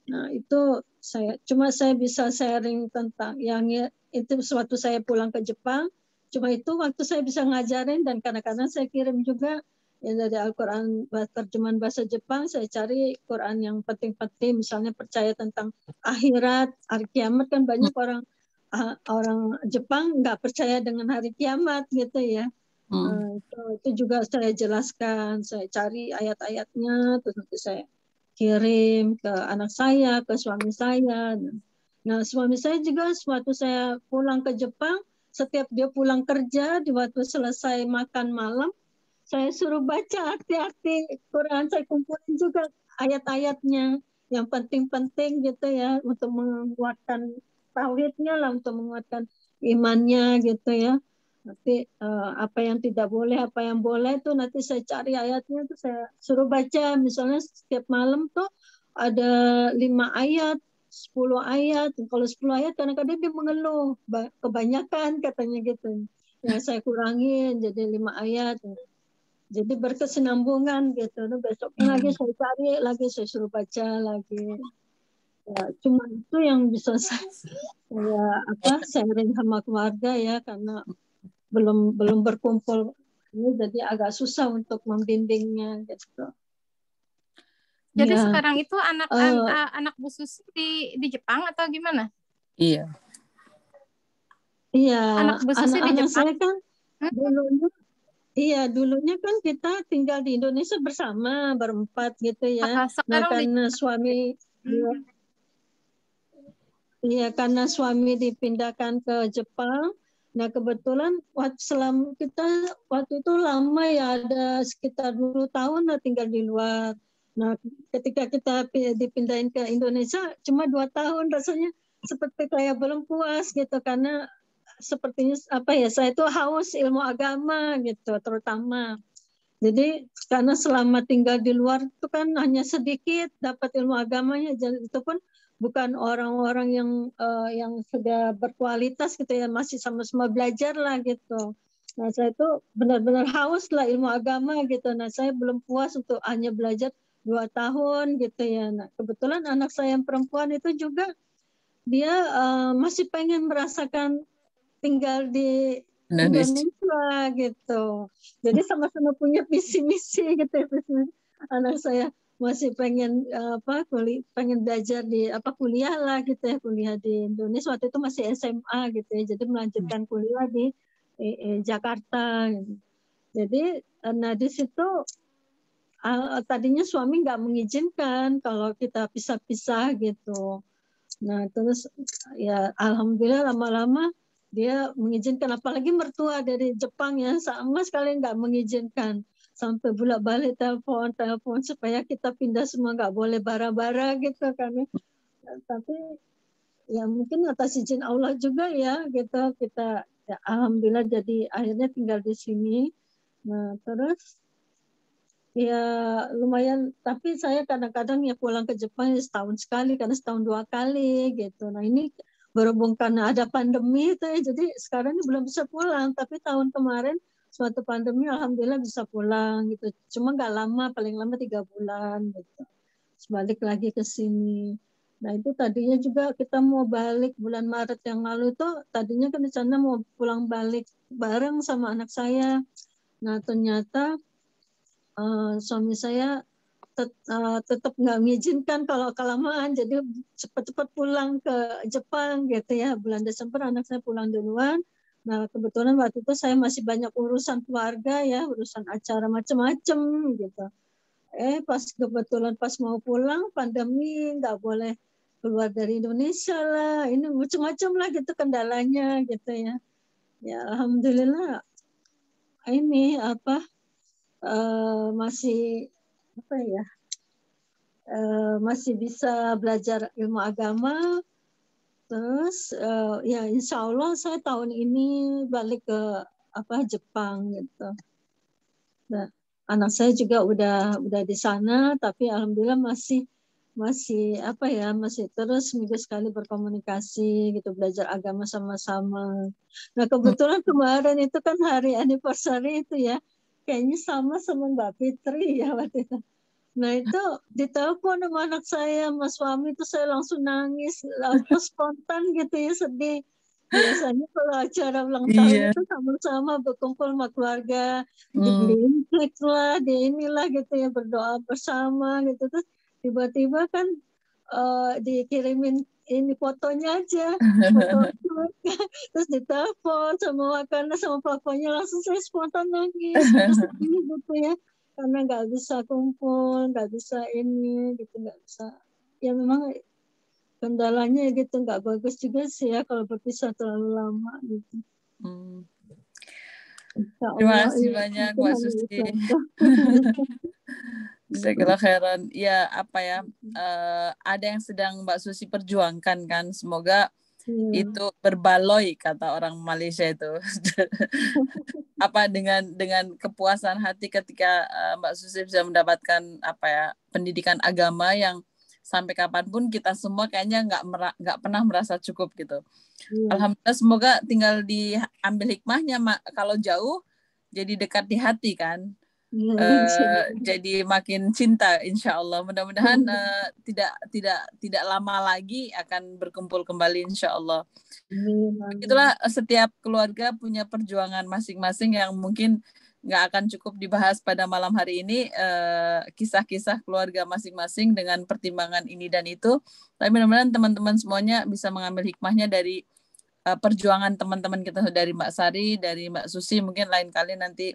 Nah, itu saya bisa sharing tentang yang itu sewaktu saya pulang ke Jepang. Cuma itu waktu saya bisa ngajarin, dan kadang-kadang saya kirim juga yang dari Al-Quran terjemahan bahasa Jepang. Saya cari Quran yang penting-penting, misalnya percaya tentang akhirat, hari kiamat. Kan banyak orang Jepang nggak percaya dengan hari kiamat gitu ya. Itu juga saya jelaskan, saya cari ayat-ayatnya, terus nanti saya kirim ke anak saya, ke suami saya. Nah, suami saya juga sewaktu saya pulang ke Jepang, setiap dia pulang kerja, di waktu selesai makan malam, saya suruh baca arti-arti Quran, saya kumpulin juga ayat-ayatnya yang penting-penting gitu ya, untuk menguatkan tauhidnya lah, untuk menguatkan imannya gitu ya. Nanti apa yang tidak boleh, apa yang boleh itu nanti saya cari ayatnya, itu saya suruh baca. Misalnya setiap malam tuh ada 5 ayat, 10 ayat. Kalau 10 ayat kadang-kadang dia mengeluh, kebanyakan katanya gitu. Ya saya kurangin jadi 5 ayat. Jadi berkesinambungan gitu. Nah, besoknya lagi saya cari lagi, saya suruh baca lagi. Ya, cuma itu yang bisa saya sharing sama keluarga ya, karena belum berkumpul ini, jadi agak susah untuk membimbingnya gitu. Jadi ya. Sekarang itu anak Bu Susi di Jepang atau gimana? Iya. Iya, anak Bu Susi di Jepang. Saya kan dulunya kan kita tinggal di Indonesia bersama berempat gitu ya. Nah, karena suami karena suami dipindahkan ke Jepang. Nah, kebetulan waktu itu lama ya, ada sekitar 20 tahun lah tinggal di luar. Nah, ketika kita dipindahin ke Indonesia cuma 2 tahun, rasanya seperti kayak belum puas gitu, karena sepertinya saya itu haus ilmu agama gitu terutama. Jadi karena selama tinggal di luar itu kan hanya sedikit dapat ilmu agamanya, jadi itu pun bukan orang-orang yang sudah berkualitas gitu ya, masih sama-sama belajar lah gitu. Nah, saya itu benar-benar haus lah ilmu agama gitu. Nah, saya belum puas untuk hanya belajar 2 tahun gitu ya. Nah, kebetulan anak saya yang perempuan itu juga dia masih pengen merasakan tinggal di Indonesia gitu. Jadi sama-sama punya visi misi gitu ya, anak saya masih pengen pengen belajar di kuliah lah gitu ya, kuliah di Indonesia. Waktu itu masih SMA gitu ya, jadi melanjutkan kuliah di Jakarta gitu. Jadi nah di situ tadinya suami nggak mengizinkan kalau kita pisah-pisah gitu. Nah terus ya alhamdulillah lama-lama dia mengizinkan, apalagi mertua dari Jepang ya sama sekali nggak mengizinkan, sampai bolak-balik telepon supaya kita pindah semua, nggak boleh bara-bara gitu kan. Tapi ya mungkin atas izin Allah juga ya gitu, kita ya, alhamdulillah jadi akhirnya tinggal di sini. Nah terus ya lumayan, tapi saya kadang-kadang ya pulang ke Jepang setahun sekali, karena setahun 2 kali gitu. Nah ini berhubung karena ada pandemi itu ya, jadi sekarang ini belum bisa pulang, tapi tahun kemarin suatu pandemi alhamdulillah bisa pulang gitu. Cuma nggak lama, paling lama 3 bulan gitu. Terus balik lagi ke sini. Nah itu tadinya juga kita mau balik bulan Maret yang lalu itu, tadinya kan rencana mau pulang balik bareng sama anak saya. Nah ternyata suami saya tetap nggak mengizinkan kalau kelamaan, jadi cepat-cepat pulang ke Jepang gitu ya. Bulan Desember anak saya pulang duluan. Nah kebetulan waktu itu saya masih banyak urusan keluarga ya, urusan acara macam-macam gitu. Kebetulan pas mau pulang pandemi, nggak boleh keluar dari Indonesia lah, ini macam-macam lah gitu kendalanya gitu ya. Ya alhamdulillah ini masih masih bisa belajar ilmu agama. Terus ya insya Allah saya tahun ini balik ke Jepang gitu. Nah, anak saya juga udah di sana, tapi alhamdulillah masih terus seminggu sekali berkomunikasi gitu, belajar agama sama-sama. Nah kebetulan kemarin itu kan hari anniversary itu ya, kayaknya sama Mbak Fitri ya waktu itu. Nah itu ditelepon sama anak saya, mas suami itu saya langsung nangis, spontan gitu ya, sedih. Biasanya kalau acara ulang tahun itu sama-sama berkumpul sama keluarga, dibeliin cake lah, di inilah gitu ya, berdoa bersama gitu. Terus tiba-tiba kan dikirimin ini fotonya aja, foto terus ditelepon sama makanan sama papanya, langsung saya spontan nangis, sedih gitu ya. Karena nggak bisa kumpul, nggak bisa ini gitu, nggak bisa. Ya memang kendalanya gitu, nggak bagus juga sih ya kalau berpisah terlalu lama gitu. Terima kasih banyak Mbak Susi. Jazakallah khairan. Ya ada yang sedang Mbak Susi perjuangkan kan, semoga itu berbaloi kata orang Malaysia itu. Dengan kepuasan hati ketika Mbak Susi bisa mendapatkan pendidikan agama yang sampai kapanpun kita semua kayaknya nggak pernah merasa cukup gitu. Alhamdulillah, semoga tinggal diambil hikmahnya, kalau jauh jadi dekat di hati kan. Jadi makin cinta insya Allah. Mudah-mudahan tidak lama lagi akan berkumpul kembali insya Allah. Itulah, setiap keluarga punya perjuangan masing-masing yang mungkin nggak akan cukup dibahas pada malam hari ini, kisah-kisah keluarga masing-masing dengan pertimbangan ini dan itu. Tapi mudah-mudahan teman-teman semuanya bisa mengambil hikmahnya dari perjuangan teman-teman kita, dari Mbak Sari, dari Mbak Susi, mungkin lain kali nanti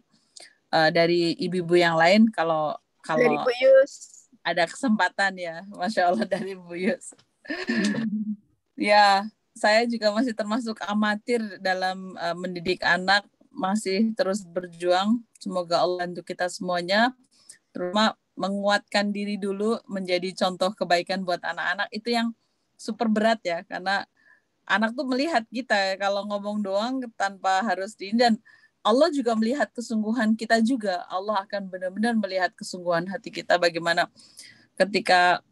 dari ibu-ibu yang lain kalau dari Bu Yus ada kesempatan ya. Masya Allah, dari Bu Yus. Ya, saya juga masih termasuk amatir dalam mendidik anak, masih terus berjuang. Semoga Allah bantu kita semuanya, terutama menguatkan diri dulu, menjadi contoh kebaikan buat anak-anak. Itu yang super berat ya, karena anak tuh melihat kita kalau ngomong doang tanpa harus dan Allah juga melihat kesungguhan kita juga. Allah akan benar-benar melihat kesungguhan hati kita, bagaimana ketika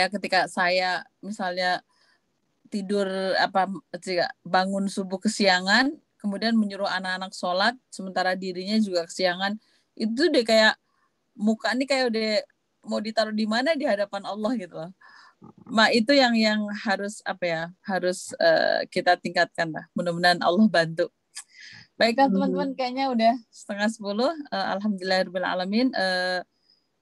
ketika saya misalnya tidur bangun subuh kesiangan, kemudian menyuruh anak-anak sholat sementara dirinya juga kesiangan, itu deh kayak muka ini kayak udah mau ditaruh di mana di hadapan Allah gitu loh. Itu yang harus harus kita tingkatkan lah. Mudah-mudahan Allah bantu. Baiklah teman-teman, kayaknya udah 9:30. Alhamdulillahirabbil alamin.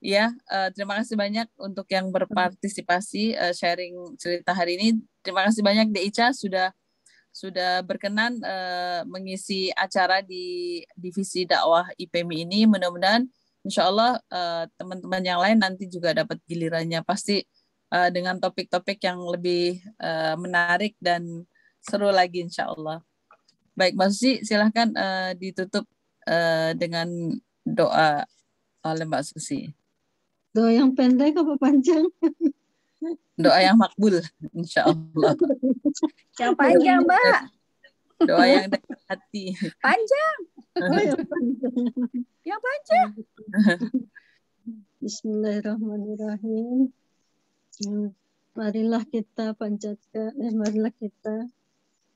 Ya, terima kasih banyak untuk yang berpartisipasi sharing cerita hari ini. Terima kasih banyak De Ica sudah berkenan mengisi acara di divisi dakwah IPMI ini. Mudah-mudahan insya Allah teman-teman yang lain nanti juga dapat gilirannya. Pasti dengan topik-topik yang lebih menarik dan seru lagi insya Allah. Baik, Mbak Susi, silahkan ditutup dengan doa oleh Mbak Susi. Doa yang pendek apa panjang? Doa yang makbul, insya Allah. Yang panjang, Mbak. Doa yang dekat hati. Panjang. Oh, yang panjang. Yang panjang. Bismillahirrahmanirrahim. Marilah kita panjatkan, marilah kita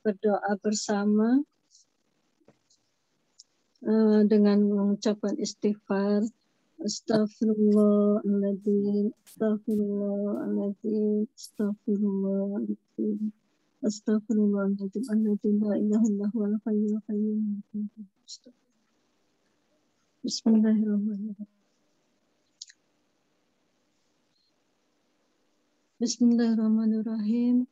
berdoa bersama dengan mengucapkan istighfar. Astaghfirullahaladzim, astaghfirullahaladzim, astaghfirullahaladzim, astaghfirullahaladzim, alladzi la ilaha illa huwal hayyul qayyum. Bismillahirrahmanirrahim. Bismillahirrahmanirrahim.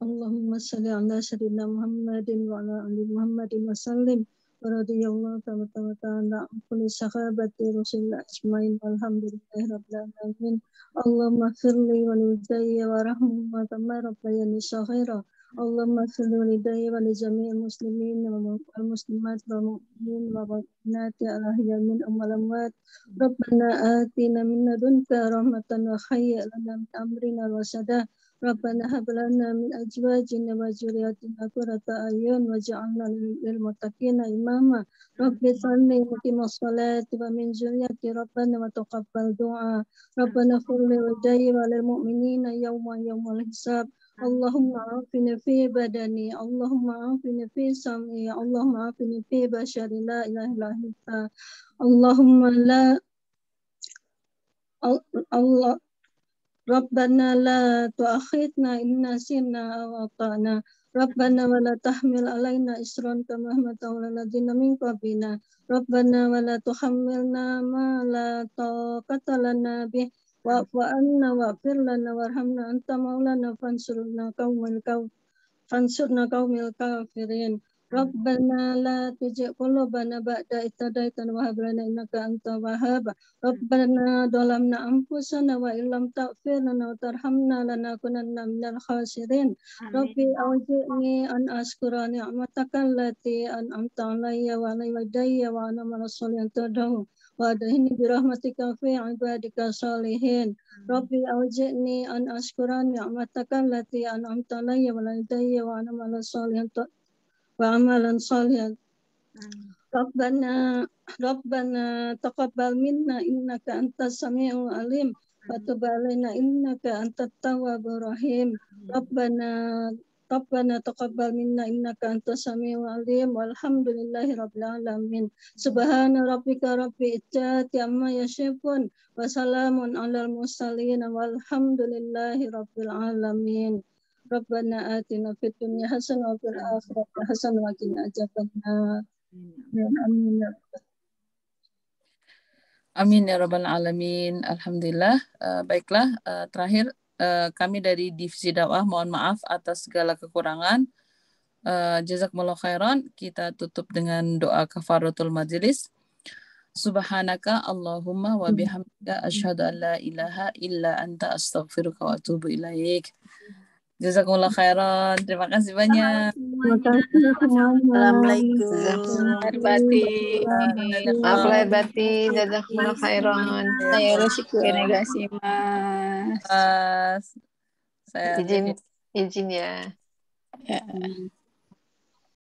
Allahumma salli ala sayyidina Muhammadin wa ala ali Muhammadin wa sallim. Radhiyallahu ta'ala an kulli sahabati Rasulillah ajmain walhamdulillahi rabbil alamin. Allahumma firli wa lidayya wa rahmah kama rabbayani shaghira. Allahumma firli wa lidayya wa li jami'il muslimin wal muslimat wal mu'minin wa mu'minati al-ahya min wal amwat. Rabbana atina min ladunka rahmatan wa hayyi' lana min amrina rashada. Rabbana hab lana min azwajina wa dzurriyyatina qurrata a'yun waj'alna lil muttaqina imama. Rabbi salli muqimas salati wa min dzurriyyati rabbana wa taqabbal du'a. Rabbana ighfir li walidayya wa lil mu'minina yawmal hisab. Allahumma afini fi badani, Allahumma afini fi sam'i, Allahumma afini fi bashari la ilaha illa anta. Allahumma la Allah Rabbana la tu'akhidna in nasina aw ata'na. Rabbana wa la tahmil alaina isran kama hamaltahu 'alal ladzina min qablina. Rabbana wa la tuhammilna ma la taqata lana bih wa'fu 'anna waghfir lana warhamna anta maulana fansurna qaumil kafirin. Rabbana la tuzigh qulubana ba'da idh hadaitana wa hab lana innaka antal wahhab. Rabbana dhalamna anfusana wa illam taghfir lana wa tarhamna lanakunanna minal khasirin. Rabbi awzi'ni an ashkura ni'mataka allati an'amta 'alayya wa 'ala walidayya wa ana ma'as sholihin tadahu wa adkhilni bi rahmatika fi 'ibadika sholihin. Rabbi awzi'ni an ashkura ni'mataka allati an'amta 'alayya wa 'ala walidayya wa ana ma'as sholihin wa amalan sholihan. Rabbana taqabbal minna innaka antas sami'ul alim wa tub 'alaina innaka antat tawwabur rahim. Rabbana taqabbal minna innaka antas sami'ul alim walhamdulillahi rabbil alamin. Subhana rabbika rabbil izzati amma yasifun wa salamun 'alal mursalin walhamdulillahi rabbil alamin. Rabbana atina fid dunya hasanah wa fil akhirati hasanah wa qina adzabannar. Amin. Amin ya rabbal alamin. Alhamdulillah. Baiklah, terakhir kami dari divisi dakwah mohon maaf atas segala kekurangan. Jazakumullah khairan. Kita tutup dengan doa kafaratul majelis. Subhanaka Allahumma wa bihamdika asyhadu an la ilaha illa anta astaghfiruka wa atubu ilaik. Jazakumullah khairan. Terima kasih banyak. Terima kasih semuanya. Assalamualaikum. Maaf lahir batin. Jazakumullah khairan. Saya Roshiku Enegasimasu. Saya Izin ya. Ya.